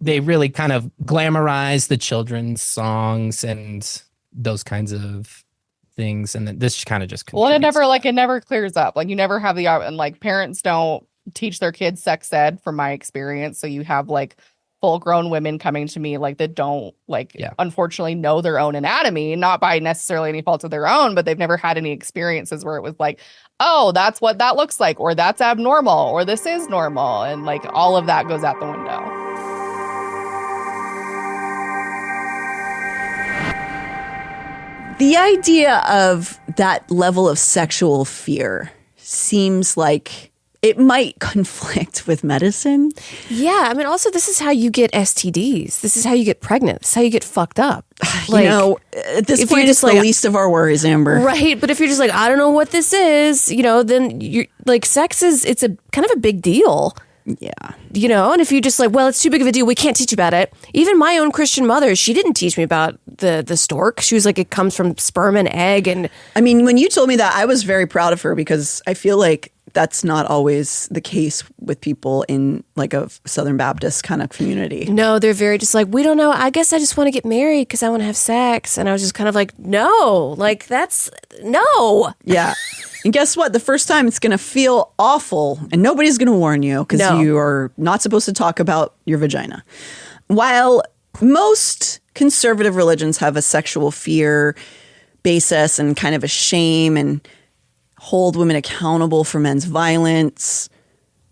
they really kind of glamorize the children's songs and those kinds of things. And then this kind of just contributes. Well, it never clears up. You never have the, and parents don't teach their kids sex ed from my experience. So you have full grown women coming to me that don't unfortunately know their own anatomy, not by necessarily any fault of their own, but they've never had any experiences where it was oh, that's what that looks like, or that's abnormal, or this is normal. And all of that goes out the window. The idea of that level of sexual fear seems like it might conflict with medicine. Yeah. Also, this is how you get STDs. This is how you get pregnant. This is how you get fucked up. At this point, it's the least of our worries, Amber. Right. But if you're just I don't know what this is, then you're sex it's a kind of a big deal. Yeah. And if you just well, it's too big of a deal, we can't teach about it. Even my own Christian mother, she didn't teach me about the stork. She was it comes from sperm and egg. And when you told me that, I was very proud of her because I feel that's not always the case with people in a Southern Baptist kind of community. No, they're very just we don't know. I guess I just want to get married because I want to have sex. And I was just kind of no, that's no. Yeah. And guess what? The first time it's going to feel awful and nobody's going to warn you because you are not supposed to talk about your vagina. While most conservative religions have a sexual fear basis and kind of a shame and hold women accountable for men's violence,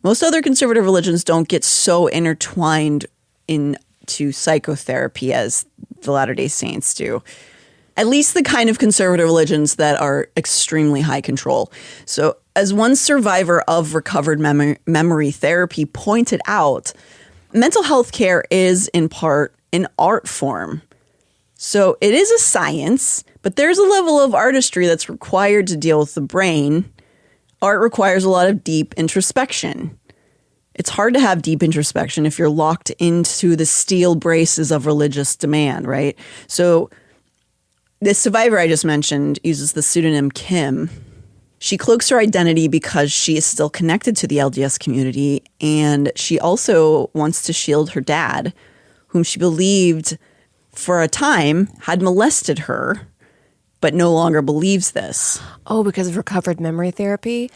most other conservative religions don't get so intertwined into psychotherapy as the Latter-day Saints do. At least the kind of conservative religions that are extremely high control. So as one survivor of recovered memory therapy pointed out, mental health care is in part an art form. So it is a science, but there's a level of artistry that's required to deal with the brain. Art requires a lot of deep introspection. It's hard to have deep introspection if you're locked into the steel braces of religious demand, right? So this survivor I just mentioned uses the pseudonym Kim. She cloaks her identity because she is still connected to the LDS community, and she also wants to shield her dad, whom she believed for a time, had molested her, but no longer believes this. Oh, because of recovered memory therapy?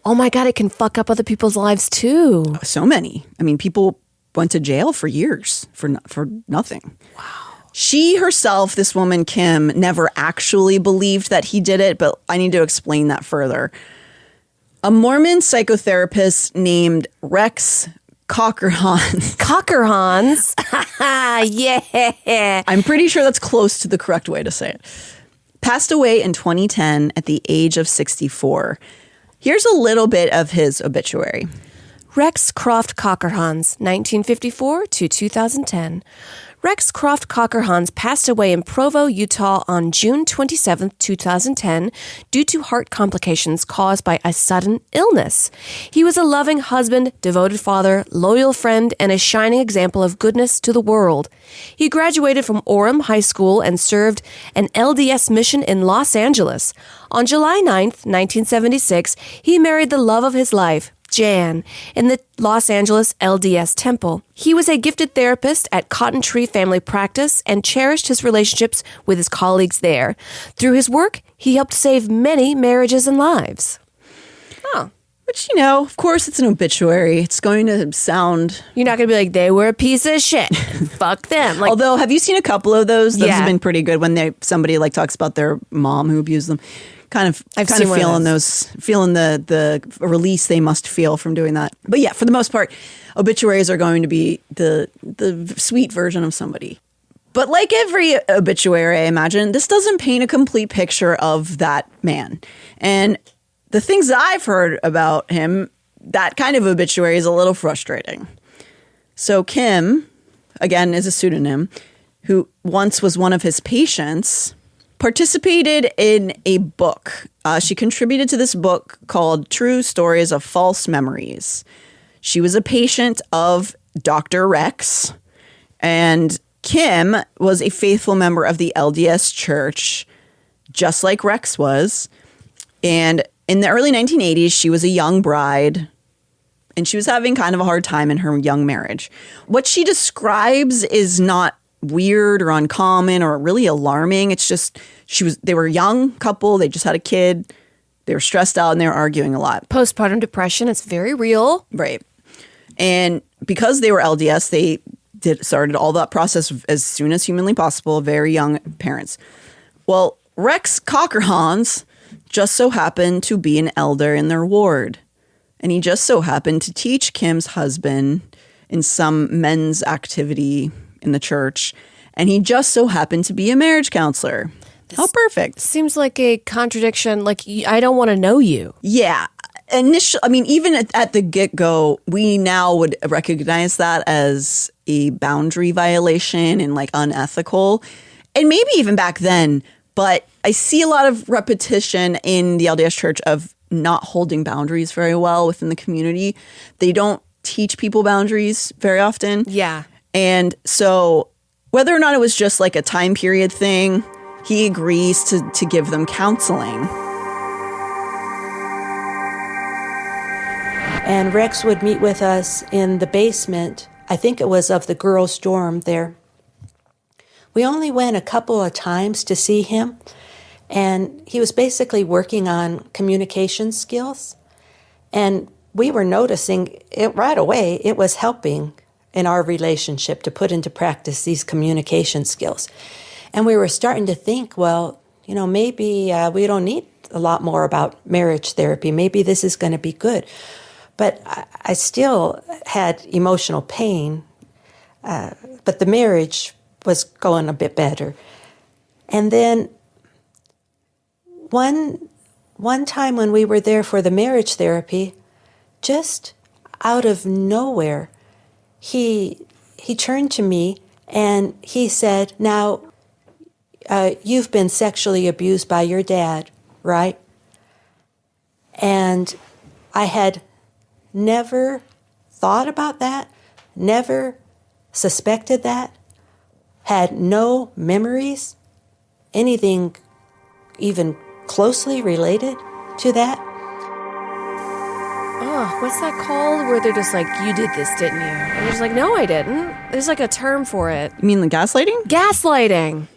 Oh my God, it can fuck up other people's lives too. So many. I mean, people went to jail for years for nothing. Wow. She herself, this woman, Kim, never actually believed that he did it, but I need to explain that further. A Mormon psychotherapist named Rex Cockerhans. Cockerhans? Yeah. I'm pretty sure that's close to the correct way to say it. Passed away in 2010 at the age of 64. Here's a little bit of his obituary. Rex Croft Cockerhans, 1954 to 2010. Rex Croft Cockerhans passed away in Provo, Utah on June 27, 2010, due to heart complications caused by a sudden illness. He was a loving husband, devoted father, loyal friend, and a shining example of goodness to the world. He graduated from Orem High School and served an LDS mission in Los Angeles. On July 9, 1976, he married the love of his life, Jan, in the Los Angeles LDS Temple. He was a gifted therapist at Cotton Tree Family Practice and cherished his relationships with his colleagues there. Through his work, he helped save many marriages and lives. Oh. Which, you know, of course it's an obituary. It's going to sound... You're not going to be like, they were a piece of shit. Fuck them. Like, although, have you seen a couple of those? Those have been pretty good when somebody like talks about their mom who abused them. I've feeling the release they must feel from doing that. But yeah, for the most part, obituaries are going to be the sweet version of somebody. But like every obituary, I imagine, this doesn't paint a complete picture of that man. And the things that I've heard about him, that kind of obituary is a little frustrating. So Kim, again, is a pseudonym, who once was one of his patients, participated in a book. She contributed to this book called True Stories of False Memories. She was a patient of Dr. Rex, and Kim was a faithful member of the LDS Church, just like Rex was. And in the early 1980s, she was a young bride, and she was having kind of a hard time in her young marriage. What she describes is not weird or uncommon or really alarming. It's just they were a young couple. They just had a kid. They were stressed out and they were arguing a lot. Postpartum depression. It's very real. Right. And because they were LDS, they started all that process as soon as humanly possible. Very young parents. Well, Rex Cockerhans just so happened to be an elder in their ward. And he just so happened to teach Kim's husband in some men's activity in the church, and he just so happened to be a marriage counselor. How perfect. Seems like a contradiction. Like, I don't want to know you. Yeah. Even at the get-go, we now would recognize that as a boundary violation and like unethical. And maybe even back then, but I see a lot of repetition in the LDS Church of not holding boundaries very well within the community. They don't teach people boundaries very often. Yeah. And so whether or not it was just like a time period thing, he agrees to give them counseling. And Rex would meet with us in the basement. I think it was of the girls' dorm there. We only went a couple of times to see him. And he was basically working on communication skills. And we were noticing it right away. It was helping in our relationship to put into practice these communication skills. And we were starting to think, well, maybe we don't need a lot more about marriage therapy. Maybe this is going to be good. But I still had emotional pain, but the marriage was going a bit better. And then one time when we were there for the marriage therapy, just out of nowhere, he turned to me and he said, now, you've been sexually abused by your dad, right? And I had never thought about that, never suspected that, had no memories, anything even closely related to that. Oh, what's that called? Where they're just like, you did this, didn't you? And you're just like, no, I didn't. There's like a term for it. You mean the gaslighting? Gaslighting.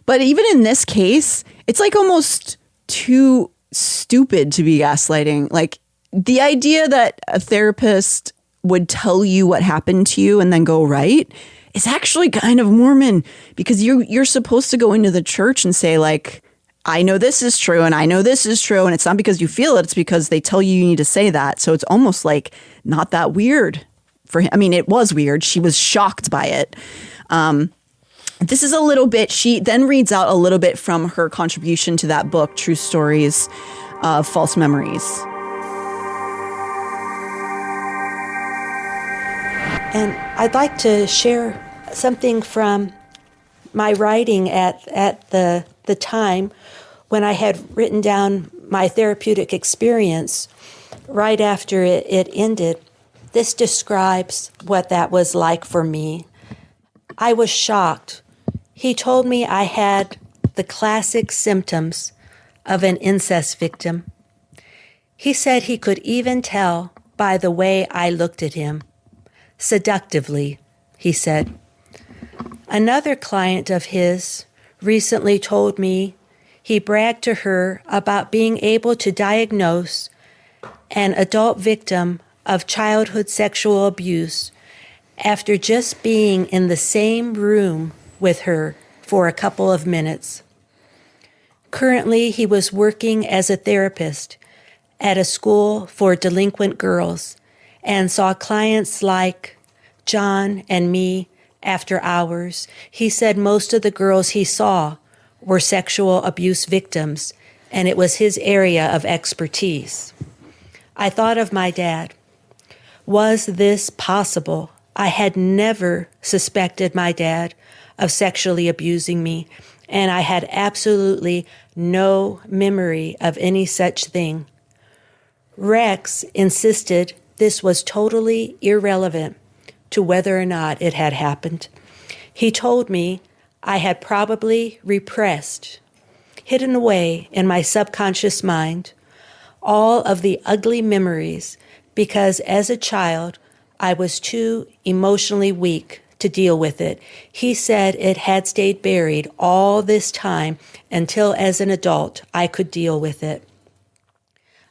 But even in this case, it's like almost too stupid to be gaslighting. Like the idea that a therapist would tell you what happened to you and then go right is actually kind of Mormon, because you're supposed to go into the church and say like, I know this is true and I know this is true. And it's not because you feel it. It's because they tell you need to say that. So it's almost like not that weird for him. I mean, it was weird. She was shocked by it. This is a little bit, she then reads out a little bit from her contribution to that book, True Stories of False Memories. And I'd like to share something from my writing at the time when I had written down my therapeutic experience right after it ended. This describes what that was like for me. I was shocked. He told me I had the classic symptoms of an incest victim. He said he could even tell by the way I looked at him. Seductively, he said. Another client of his recently told me he bragged to her about being able to diagnose an adult victim of childhood sexual abuse after just being in the same room with her for a couple of minutes. Currently, he was working as a therapist at a school for delinquent girls and saw clients like John and me after hours. He said most of the girls he saw were sexual abuse victims, and it was his area of expertise. I thought of my dad. Was this possible? I had never suspected my dad of sexually abusing me, and I had absolutely no memory of any such thing. Rex insisted this was totally irrelevant to whether or not it had happened. He told me I had probably repressed, hidden away in my subconscious mind, all of the ugly memories because as a child, I was too emotionally weak to deal with it. He said it had stayed buried all this time until as an adult I could deal with it.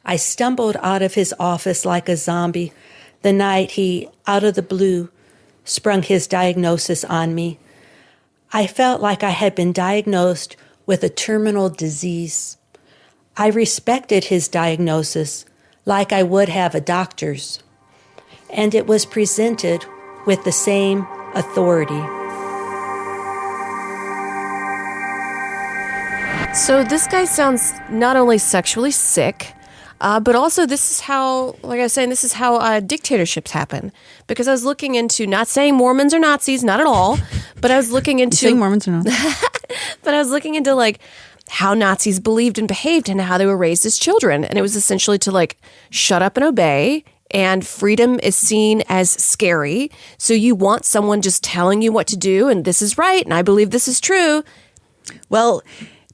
I stumbled out of his office like a zombie the night he, out of the blue, sprung his diagnosis on me. I felt like I had been diagnosed with a terminal disease. I respected his diagnosis like I would have a doctor's, and it was presented with the same authority. So this guy sounds not only sexually sick, but also this is how, like I was saying, this is how dictatorships happen. Because I was looking into, not saying Mormons are Nazis, not at all, but I was looking into... saying Mormons are not. But I was looking into like how Nazis believed and behaved and how they were raised as children. And it was essentially to like shut up and obey. And freedom is seen as scary. So you want someone just telling you what to do, and this is right, and I believe this is true. Well,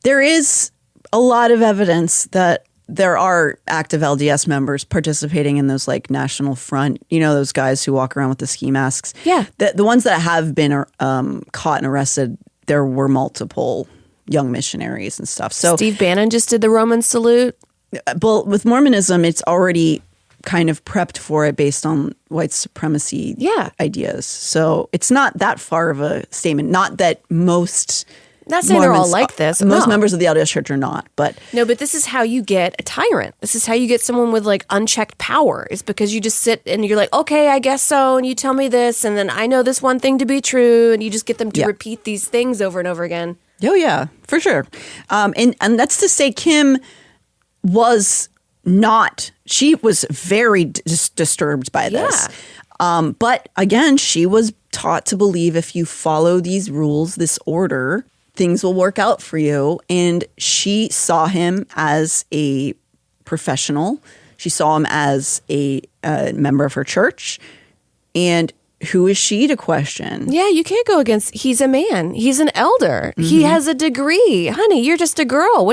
there is a lot of evidence that there are active LDS members participating in those like National Front, you know, those guys who walk around with the ski masks. Yeah. The ones that have been caught and arrested, there were multiple young missionaries and stuff. So Steve Bannon just did the Roman salute. Well, with Mormonism, it's already kind of prepped for it based on white supremacy ideas. So it's not that far of a statement. Not that most... Not saying Mormons, they're all like this. Most no. members of the LDS Church are not, but... No, but this is how you get a tyrant. This is how you get someone with like unchecked power. It's because you just sit and you're like, okay, I guess so, and you tell me this, and then I know this one thing to be true, and you just get them to repeat these things over and over again. Oh, yeah, for sure. And that's to say Kim was not... She was very disturbed by this. But again, she was taught to believe if you follow these rules, this order, things will work out for you. And she saw him as a professional. She saw him as a member of her church. And who is she to question? Yeah, you can't go against... He's a man. He's an elder. Mm-hmm. He has a degree. Honey, you're just a girl.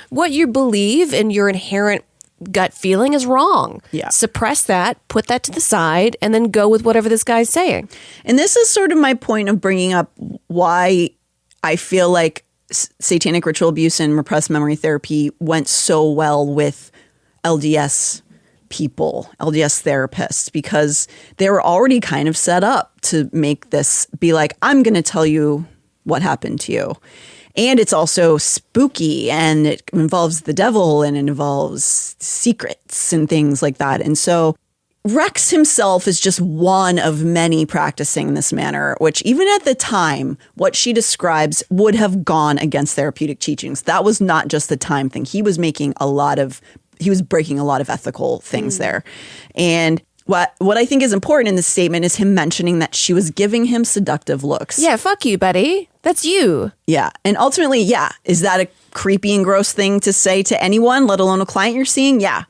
What you believe in your inherent gut feeling is wrong. Yeah. Suppress that, put that to the side, and then go with whatever this guy's saying. And this is sort of my point of bringing up why I feel like satanic ritual abuse and repressed memory therapy went so well with LDS people, LDS therapists, because they were already kind of set up to make this be like, I'm going to tell you what happened to you. And it's also spooky, and it involves the devil, and it involves secrets and things like that. And so Rex himself is just one of many practicing in this manner, which even at the time, what she describes would have gone against therapeutic teachings. That was not just the time thing. He was breaking a lot of ethical things there. And what I think is important in this statement is him mentioning that she was giving him seductive looks. Yeah, fuck you, buddy. That's you. Yeah. And ultimately, yeah. Is that a creepy and gross thing to say to anyone, let alone a client you're seeing? Yeah.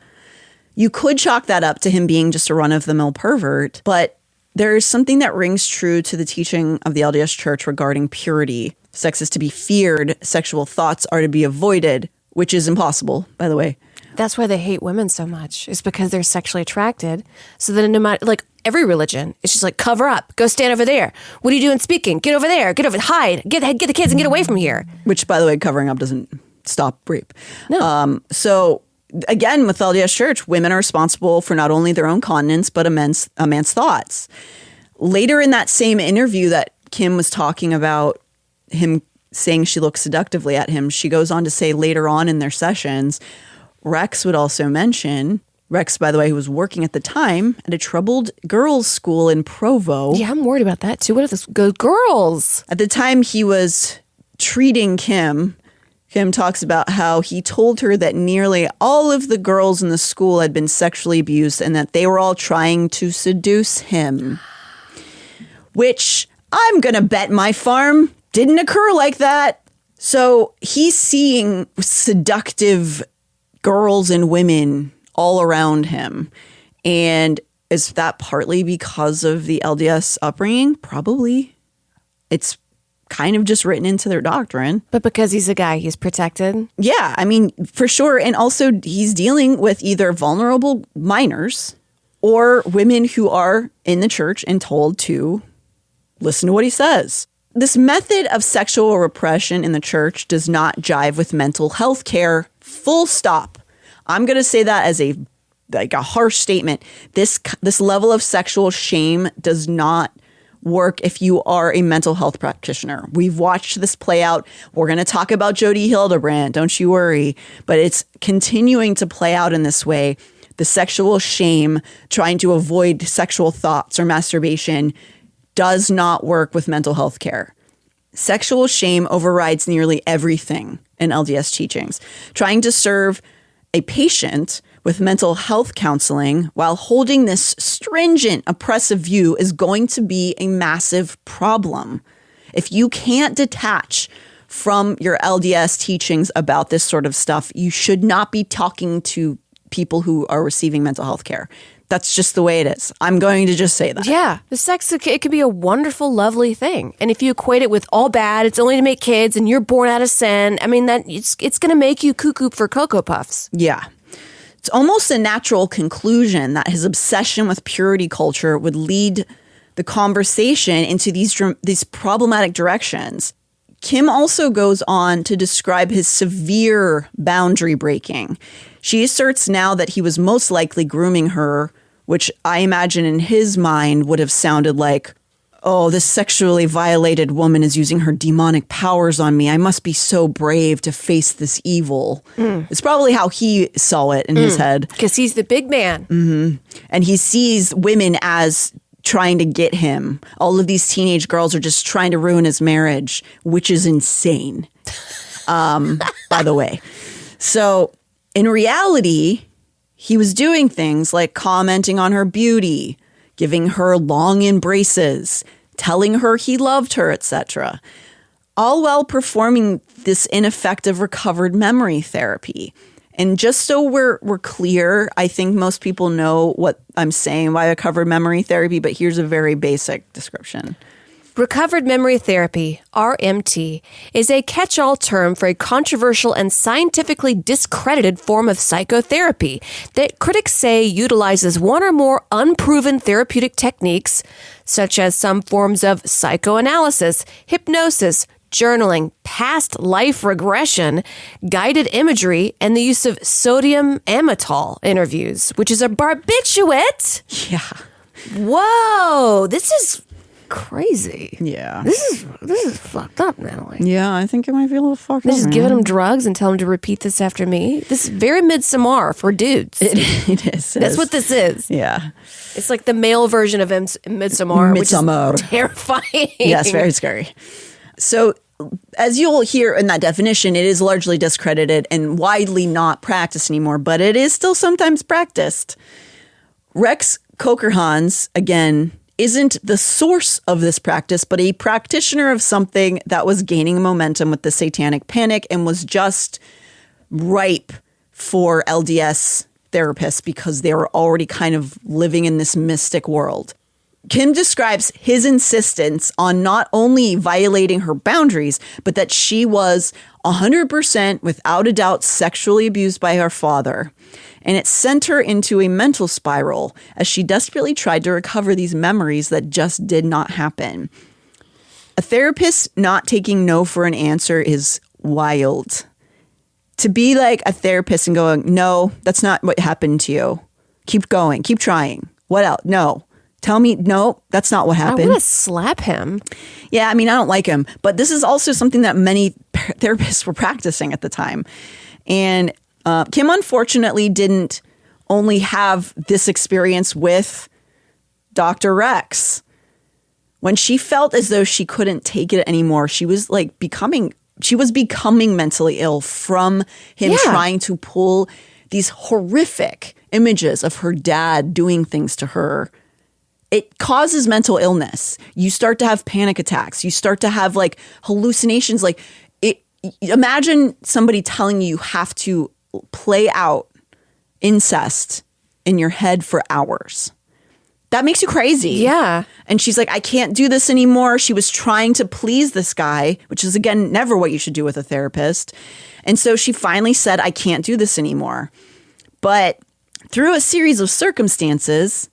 You could chalk that up to him being just a run-of-the-mill pervert, but there's something that rings true to the teaching of the LDS Church regarding purity. Sex is to be feared. Sexual thoughts are to be avoided, which is impossible, by the way. That's why they hate women so much. It's because they're sexually attracted. So then no matter, like every religion, it's just like, cover up, go stand over there. What are you doing speaking? Get over there, hide, get the kids and get away from here. Which, by the way, covering up doesn't stop rape. No. So again, with LDS Church, women are responsible for not only their own continence, but a man's thoughts. Later in that same interview that Kim was talking about him saying she looks seductively at him, she goes on to say later on in their sessions, Rex would also mention, Rex, by the way, who was working at the time at a troubled girls' school in Provo. Yeah, I'm worried about that too. What if this goes girls? At the time he was treating Kim talks about how he told her that nearly all of the girls in the school had been sexually abused and that they were all trying to seduce him. Which I'm going to bet my farm didn't occur like that. So he's seeing seductive girls and women all around him. And is that partly because of the LDS upbringing? Probably. It's kind of just written into their doctrine. But because he's a guy, he's protected? Yeah, I mean, for sure. And also he's dealing with either vulnerable minors or women who are in the church and told to listen to what he says. This method of sexual repression in the church does not jive with mental health care. Full stop. I'm going to say that as a harsh statement. This level of sexual shame does not work if you are a mental health practitioner. We've watched this play out. We're going to talk about Jodi Hildebrandt. Don't you worry. But it's continuing to play out in this way. The sexual shame, trying to avoid sexual thoughts or masturbation, does not work with mental health care. Sexual shame overrides nearly everything in LDS teachings. Trying to serve a patient with mental health counseling while holding this stringent, oppressive view is going to be a massive problem. If you can't detach from your LDS teachings about this sort of stuff, you should not be talking to people who are receiving mental health care. That's just the way it is. I'm going to just say that. Yeah. The sex, it could be a wonderful, lovely thing. And if you equate it with all bad, it's only to make kids and you're born out of sin, I mean, that it's going to make you cuckoo for Cocoa Puffs. Yeah. It's almost a natural conclusion that his obsession with purity culture would lead the conversation into these problematic directions. Kim also goes on to describe his severe boundary breaking. She asserts now that he was most likely grooming her, which I imagine in his mind would have sounded like, oh, this sexually violated woman is using her demonic powers on me. I must be so brave to face this evil. It's probably how he saw it in his head. Because he's the big man. Mm-hmm. And he sees women as trying to get him. All of these teenage girls are just trying to ruin his marriage, which is insane, by the way. So in reality, he was doing things like commenting on her beauty, giving her long embraces, telling her he loved her, etc., all while performing this ineffective recovered memory therapy. And just so we're clear, I think most people know what I'm saying by recovered memory therapy, but here's a very basic description. Recovered memory therapy, RMT, is a catch-all term for a controversial and scientifically discredited form of psychotherapy that critics say utilizes one or more unproven therapeutic techniques, such as some forms of psychoanalysis, hypnosis, journaling, past life regression, guided imagery, and the use of sodium amytal interviews, which is a barbiturate. Yeah. Whoa, this is crazy. Yeah. This is fucked up, Natalie. Yeah, I think it might be a little fucked They're up. just giving them drugs and tell them to repeat this after me. This is very Midsommar for dudes. It is. That's what this is. Yeah. It's like the male version of Midsommar, which is terrifying. Yes, very scary. So, as you'll hear in that definition, it is largely discredited and widely not practiced anymore, but it is still sometimes practiced. Rex Cokerhans, again, isn't the source of this practice, but a practitioner of something that was gaining momentum with the satanic panic and was just ripe for LDS therapists because they were already kind of living in this mystic world. Kim describes his insistence on not only violating her boundaries, but that she was 100% without a doubt sexually abused by her father. And it sent her into a mental spiral as she desperately tried to recover these memories that just did not happen. A therapist not taking no for an answer is wild. To be like a therapist and going, no, that's not what happened to you. Keep going. Keep trying. What else? No. Tell me, no, that's not what happened. I want to slap him. Yeah, I mean, I don't like him. But this is also something that many therapists were practicing at the time. And Kim, unfortunately, didn't only have this experience with Dr. Rex. When she felt as though she couldn't take it anymore, she was becoming mentally ill from him trying to pull these horrific images of her dad doing things to her. It causes mental illness. You start to have panic attacks. You start to have hallucinations. Imagine somebody telling you have to play out incest in your head for hours. That makes you crazy. Yeah. And she's like, I can't do this anymore. She was trying to please this guy, which is, again, never what you should do with a therapist. And so she finally said, I can't do this anymore. But through a series of circumstances,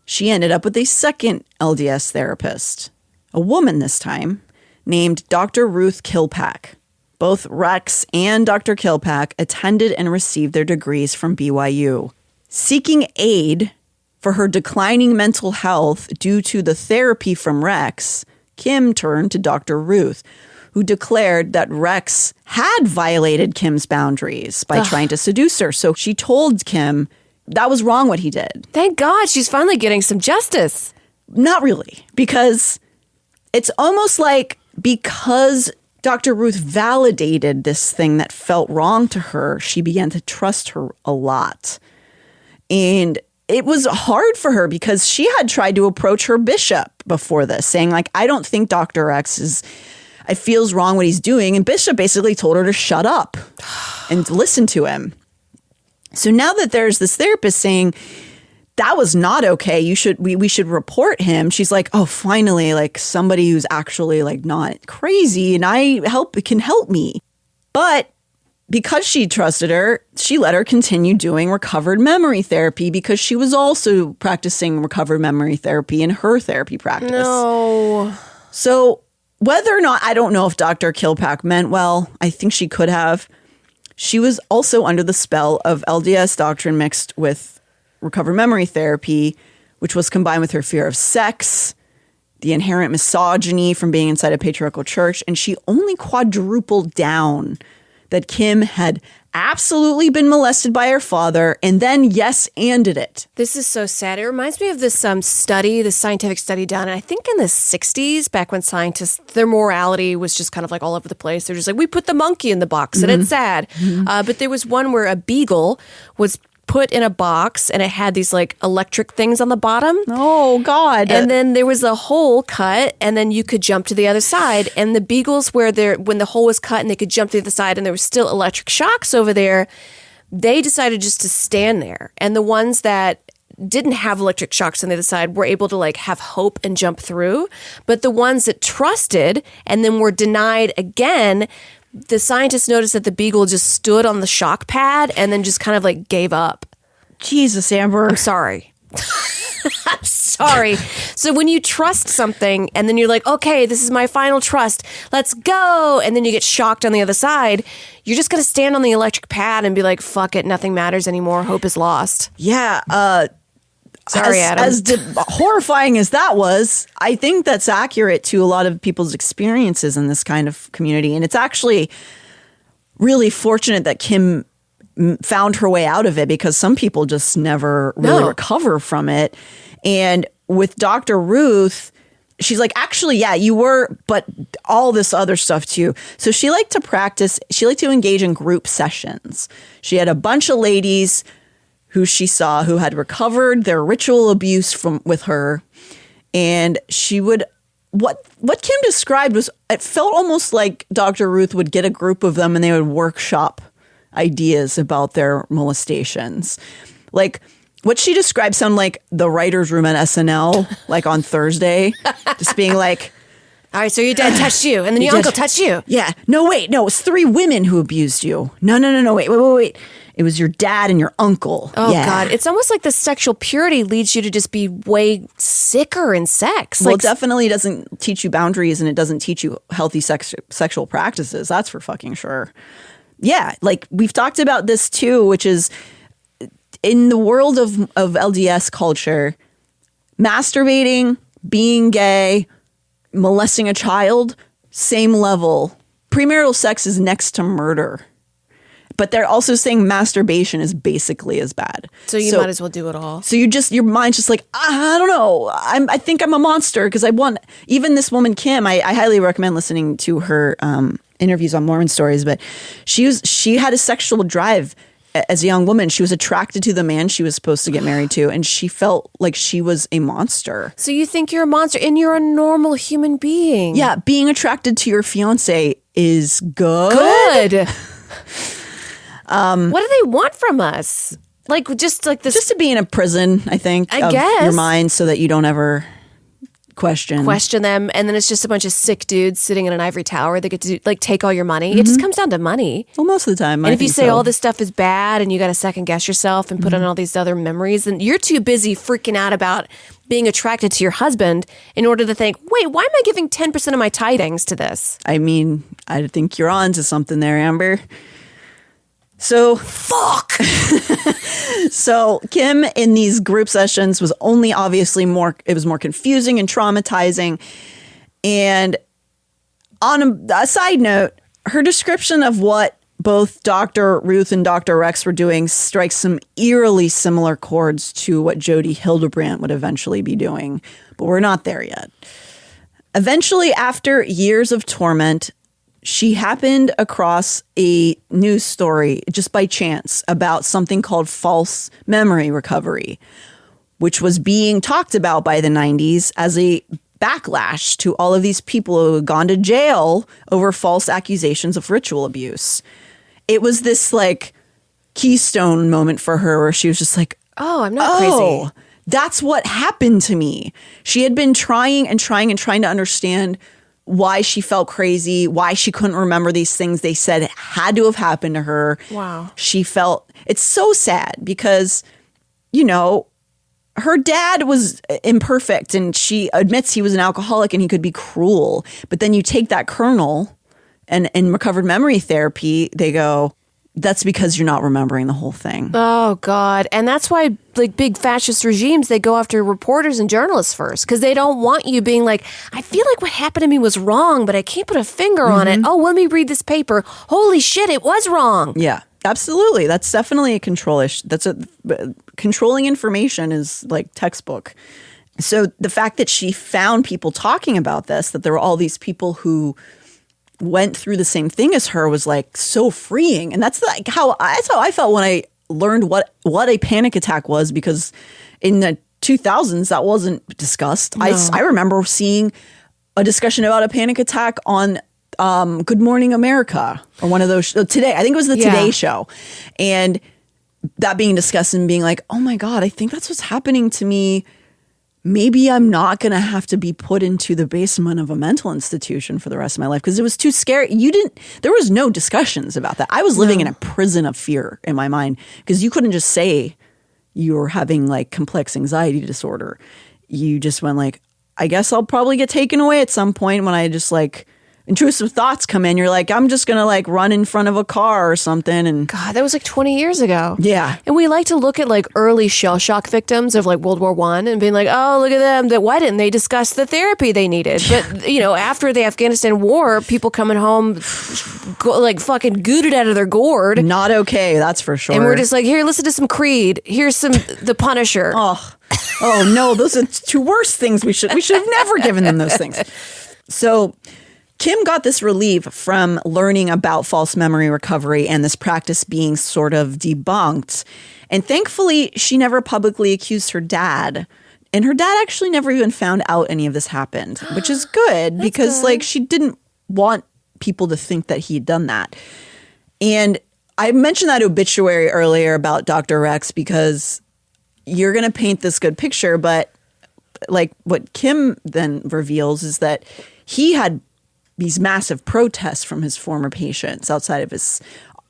she ended up with a second LDS therapist, a woman this time, named Dr. Ruth Kilpack. Both Rex and Dr. Kilpack attended and received their degrees from BYU. Seeking aid for her declining mental health due to the therapy from Rex, Kim turned to Dr. Ruth, who declared that Rex had violated Kim's boundaries by trying to seduce her. So she told Kim that was wrong what he did. Thank God she's finally getting some justice. Not really, because it's almost like because Dr. Ruth validated this thing that felt wrong to her, she began to trust her a lot. And it was hard for her because she had tried to approach her bishop before this, saying I don't think Dr. X it feels wrong what he's doing. And Bishop basically told her to shut up and listen to him. So now that there's this therapist saying that was not okay, we should report him. She's like, oh, finally, somebody who's actually not crazy and can help me. But because she trusted her, she let her continue doing recovered memory therapy because she was also practicing recovered memory therapy in her therapy practice. No. So whether or not, I don't know if Dr. Kilpack meant well, I think she could have. She was also under the spell of LDS doctrine mixed with recovered memory therapy, which was combined with her fear of sex, the inherent misogyny from being inside a patriarchal church, and she only quadrupled down that Kim had absolutely been molested by her father and then yes-anded it. This is so sad. It reminds me of this this scientific study done, I think in the 60s, back when scientists, their morality was just kind of all over the place. They're just we put the monkey in the box and it's sad. But there was one where a beagle was put in a box and it had these electric things on the bottom. Oh, God. And then there was a hole cut and then you could jump to the other side. And the beagles when the hole was cut and they could jump to the other side and there was still electric shocks over there, they decided just to stand there. And the ones that didn't have electric shocks on the other side were able to like have hope and jump through. But the ones that trusted and then were denied again, the scientists noticed that the beagle just stood on the shock pad and then just kind of like gave up. Jesus, Amber. I'm sorry. I'm sorry. So when you trust something and then you're like, okay, this is my final trust, let's go. And then you get shocked on the other side, you're just going to stand on the electric pad and be like, fuck it, nothing matters anymore. Hope is lost. Yeah. Sorry, Adam. As horrifying as that was, I think that's accurate to a lot of people's experiences in this kind of community. And it's actually really fortunate that Kim found her way out of it, because some people just never really recover from it. And with Dr. Ruth, she's like, actually, yeah, you were, but all this other stuff too. So she liked to practice, she liked to engage in group sessions. She had a bunch of ladies who she saw who had recovered their ritual abuse with her. And she would, what Kim described was, it felt almost like Dr. Ruth would get a group of them and they would workshop ideas about their molestations. Like what she described sounded like the writer's room at SNL, like on Thursday, just being like, all right, so your dad touched you and then your uncle touched you. Yeah. No, wait. No, it was 3 women who abused you. No. Wait. It was your dad and your uncle. Oh, yeah. God. It's almost like the sexual purity leads you to just be way sicker in sex. Well, it definitely doesn't teach you boundaries, and it doesn't teach you healthy sexual practices. That's for fucking sure. Yeah, like we've talked about this too, which is in the world of LDS culture, masturbating, being gay, molesting a child, same level. Premarital sex is next to murder. But they're also saying masturbation is basically as bad. So you might as well do it all. So your mind's just like, I don't know. I think I'm a monster because I want, even this woman, Kim, I highly recommend listening to her interviews on Mormon Stories, but she had a sexual drive as a young woman. She was attracted to the man she was supposed to get married to, and she felt like she was a monster. So you think you're a monster and you're a normal human being. Yeah, being attracted to your fiance is good. What do they want from us? Like just like this, just to be in a prison, I think. I guess your mind, so that you don't ever question them, and then it's just a bunch of sick dudes sitting in an ivory tower that get to like take all your money. It just comes down to money. Well, most of the time. And if you say all this stuff is bad and you got to second guess yourself and put on all these other memories, then you're too busy freaking out about being attracted to your husband in order to think, wait, why am I giving 10% of my tidings to this? I mean, I think you're on to something there, Amber. So fuck. So Kim in these group sessions was only obviously more confusing and traumatizing. And on a side note, her description of what both Dr. Ruth and Dr. Rex were doing strikes some eerily similar chords to what Jody Hildebrandt would eventually be doing, but we're not there yet. Eventually, after years of torment, she happened across a news story just by chance about something called false memory recovery, which was being talked about by the 90s as a backlash to all of these people who had gone to jail over false accusations of ritual abuse. It was this like keystone moment for her where she was just like, oh, I'm not crazy. That's what happened to me. She had been trying to understand why she felt crazy, why she couldn't remember these things they said had to have happened to her. Wow. She felt, it's so sad because, you know, her dad was imperfect and she admits he was an alcoholic and he could be cruel. But then you take that kernel and in recovered memory therapy, they go, that's because you're not remembering the whole thing. Oh, God. And that's why like big fascist regimes, they go after reporters and journalists first because they don't want you being like, I feel like what happened to me was wrong, but I can't put a finger on it. Oh, let me read this paper. Holy shit, it was wrong. Yeah, absolutely. That's definitely a control-ish. Controlling information is like textbook. So the fact that she found people talking about this, that there were all these people who went through the same thing as her was like so freeing. And that's like how I felt when I learned what a panic attack was, because in the 2000s that wasn't discussed. No. I remember seeing a discussion about a panic attack on Good Morning America or one of those today. I think it was the Today Show. And that being discussed and being like, oh my God, I think that's what's happening to me. Maybe I'm not going to have to be put into the basement of a mental institution for the rest of my life because it was too scary. There was no discussions about that. I was living in a prison of fear in my mind because you couldn't just say you were having like complex anxiety disorder. You just went like, I guess I'll probably get taken away at some point when I just like intrusive thoughts come in. You're like, I'm just going to like run in front of a car or something. And God, that was like 20 years ago. Yeah. And we like to look at like early shell shock victims of like World War I and being like, oh, look at them. Why didn't they discuss the therapy they needed? But, after the Afghanistan war, people coming home like fucking gooted out of their gourd. Not okay, that's for sure. And we're just like, here, listen to some Creed. Here's some The Punisher. Oh no, those are two worst things. We should have never given them those things. So Kim got this relief from learning about false memory recovery and this practice being sort of debunked. And thankfully, she never publicly accused her dad. And her dad actually never even found out any of this happened, which is good because like she didn't want people to think that he had done that. And I mentioned that obituary earlier about Dr. Rex because you're going to paint this good picture, but like what Kim then reveals is that he had these massive protests from his former patients outside of his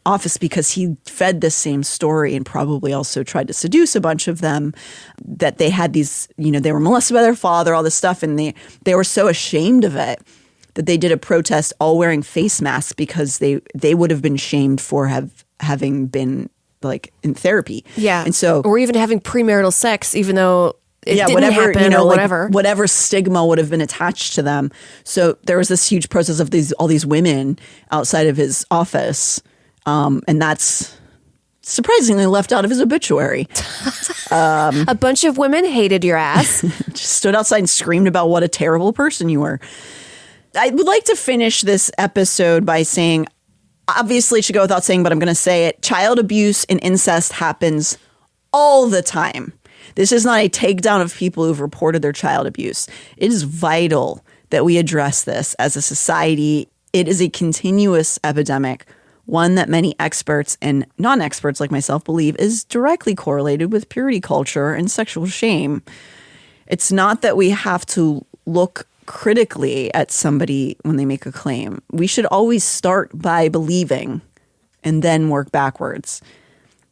office because he fed the same story and probably also tried to seduce a bunch of them, that they had these, they were molested by their father, all this stuff. And they were so ashamed of it that they did a protest all wearing face masks because they would have been shamed for having been like in therapy. Yeah. And so, or even having premarital sex, even though it didn't happen or whatever. Like whatever stigma would have been attached to them. So there was this huge process of all these women outside of his office. And that's surprisingly left out of his obituary. A bunch of women hated your ass. Just stood outside and screamed about what a terrible person you were. I would like to finish this episode by saying, obviously it should go without saying, but I'm going to say it. Child abuse and incest happens all the time. This is not a takedown of people who've reported their child abuse. It is vital that we address this as a society. It is a continuous epidemic, one that many experts and non-experts like myself believe is directly correlated with purity culture and sexual shame. It's not that we have to look critically at somebody when they make a claim. We should always start by believing and then work backwards.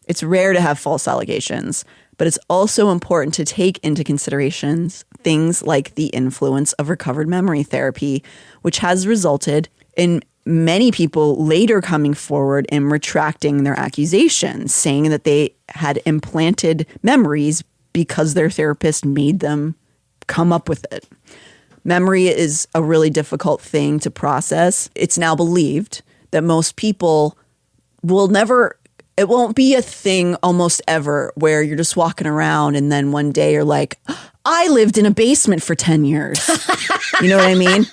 It's rare to have false allegations, but it's also important to take into consideration things like the influence of recovered memory therapy, which has resulted in many people later coming forward and retracting their accusations, saying that they had implanted memories because their therapist made them come up with it. Memory is a really difficult thing to process. It's now believed that most people will never, it won't be a thing almost ever where you're just walking around and then one day you're like, I lived in a basement for 10 years. You know what I mean?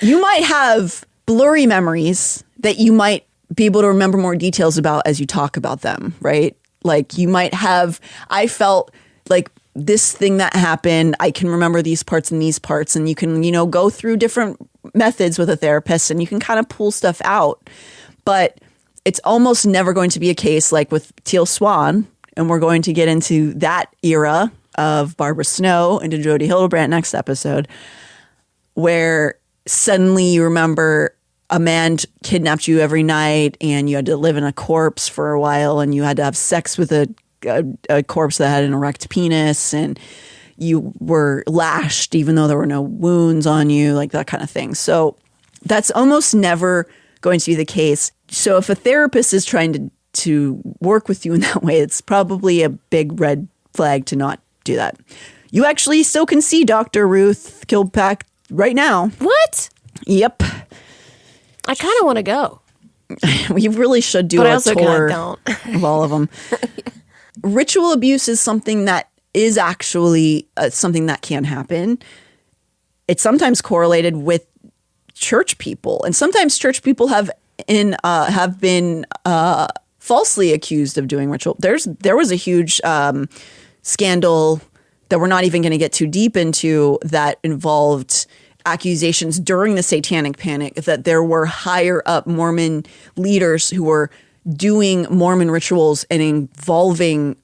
You might have blurry memories that you might be able to remember more details about as you talk about them, right? Like you might have, I felt like this thing that happened, I can remember these parts and these parts, and you can, go through different methods with a therapist and you can kind of pull stuff out. But it's almost never going to be a case like with Teal Swan, and we're going to get into that era of Barbara Snow and Jody Hildebrandt next episode, where suddenly you remember a man kidnapped you every night and you had to live in a corpse for a while and you had to have sex with a corpse that had an erect penis and you were lashed even though there were no wounds on you, like that kind of thing. So that's almost never going to be the case. So if a therapist is trying to work with you in that way, it's probably a big red flag to not do that. You actually still can see Dr. Ruth Kilpack right now. What? Yep. I kind of want to go. We really should do a tour of all of them. Ritual abuse is something that is actually something that can happen. It's sometimes correlated with church people, and sometimes church people have been falsely accused of doing ritual. There was a huge scandal that we're not even going to get too deep into that involved accusations during the Satanic Panic that there were higher up Mormon leaders who were doing Mormon rituals and involving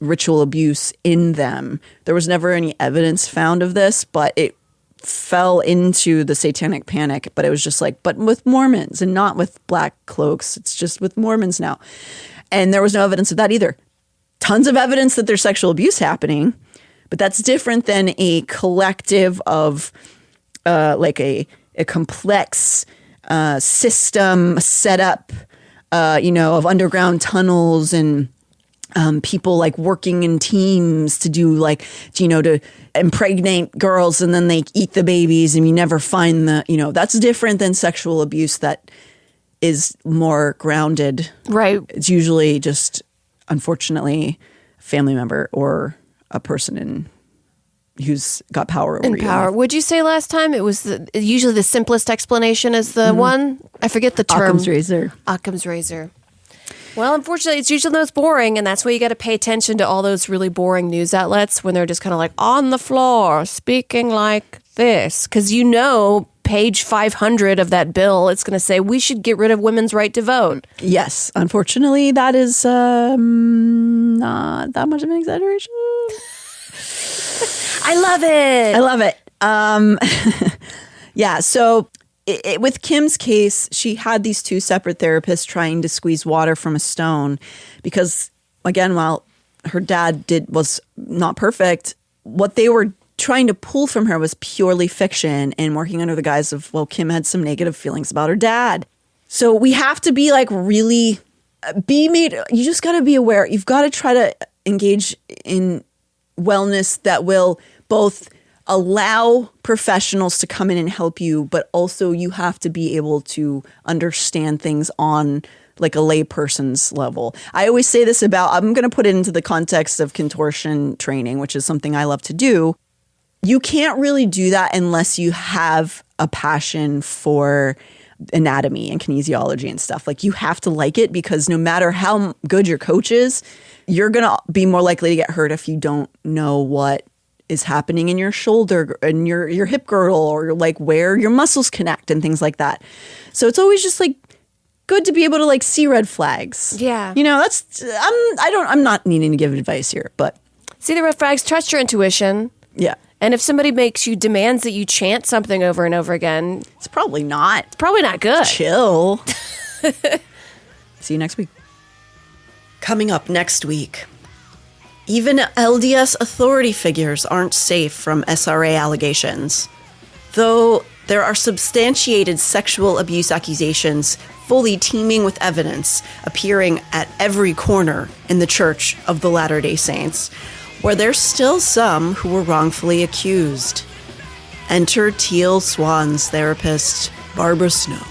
ritual abuse in them. There was never any evidence found of this, but it fell into the satanic panic. But it was just like, but with Mormons and not with black cloaks. It's just with Mormons now. And there was no evidence of that either. Tons of evidence that there's sexual abuse happening, but that's different than a collective of like a complex system setup, of underground tunnels and people like working in teams to do like, to impregnate girls and then they eat the babies and you never find that's different than sexual abuse that is more grounded. Right. It's usually just, unfortunately, a family member or a person who's got power over you. Would you say last time it was usually the simplest explanation is the one? I forget the term. Occam's razor. Occam's razor. Well, unfortunately, it's usually the most boring, and that's why you got to pay attention to all those really boring news outlets when they're just kind of like on the floor speaking like this. Because page 500 of that bill, it's going to say we should get rid of women's right to vote. Yes, unfortunately, that is not that much of an exaggeration. I love it. Yeah, so with Kim's case, she had these two separate therapists trying to squeeze water from a stone because, again, while her dad was not perfect, what they were trying to pull from her was purely fiction and working under the guise of, well, Kim had some negative feelings about her dad. So we have to be like really you just got to be aware. You've got to try to engage in wellness that will both allow professionals to come in and help you, but also you have to be able to understand things on like a lay person's level. I always say this I'm going to put it into the context of contortion training, which is something I love to do. You can't really do that unless you have a passion for anatomy and kinesiology and stuff. Like you have to like it because no matter how good your coach is, you're going to be more likely to get hurt if you don't know what is happening in your shoulder and your hip girdle or like where your muscles connect and things like that. So it's always just like good to be able to like see red flags. Yeah. I'm not needing to give advice here, but see the red flags, trust your intuition. Yeah. And if somebody demands that you chant something over and over again, it's probably not good. Chill. See you next week. Coming up next week. Even LDS authority figures aren't safe from SRA allegations. Though there are substantiated sexual abuse accusations fully teeming with evidence appearing at every corner in the Church of the Latter-day Saints, where there's still some who were wrongfully accused. Enter Teal Swan's therapist, Barbara Snow.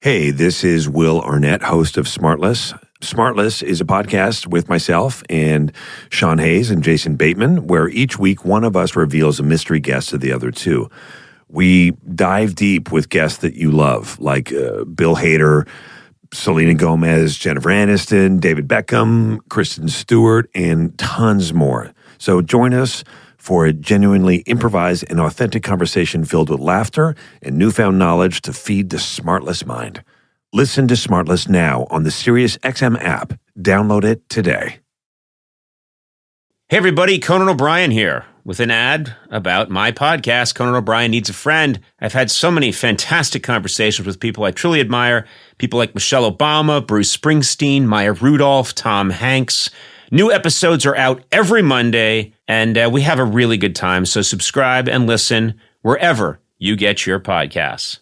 Hey, this is Will Arnett, host of Smartless. Smartless is a podcast with myself and Sean Hayes and Jason Bateman, where each week one of us reveals a mystery guest to the other two. We dive deep with guests that you love, like Bill Hader, Selena Gomez, Jennifer Aniston, David Beckham, Kristen Stewart, and tons more. So join us for a genuinely improvised and authentic conversation filled with laughter and newfound knowledge to feed the Smartless mind. Listen to Smartless now on the SiriusXM app. Download it today. Hey everybody, Conan O'Brien here with an ad about my podcast, Conan O'Brien Needs a Friend. I've had so many fantastic conversations with people I truly admire, people like Michelle Obama, Bruce Springsteen, Maya Rudolph, Tom Hanks. New episodes are out every Monday, and we have a really good time. So subscribe and listen wherever you get your podcasts.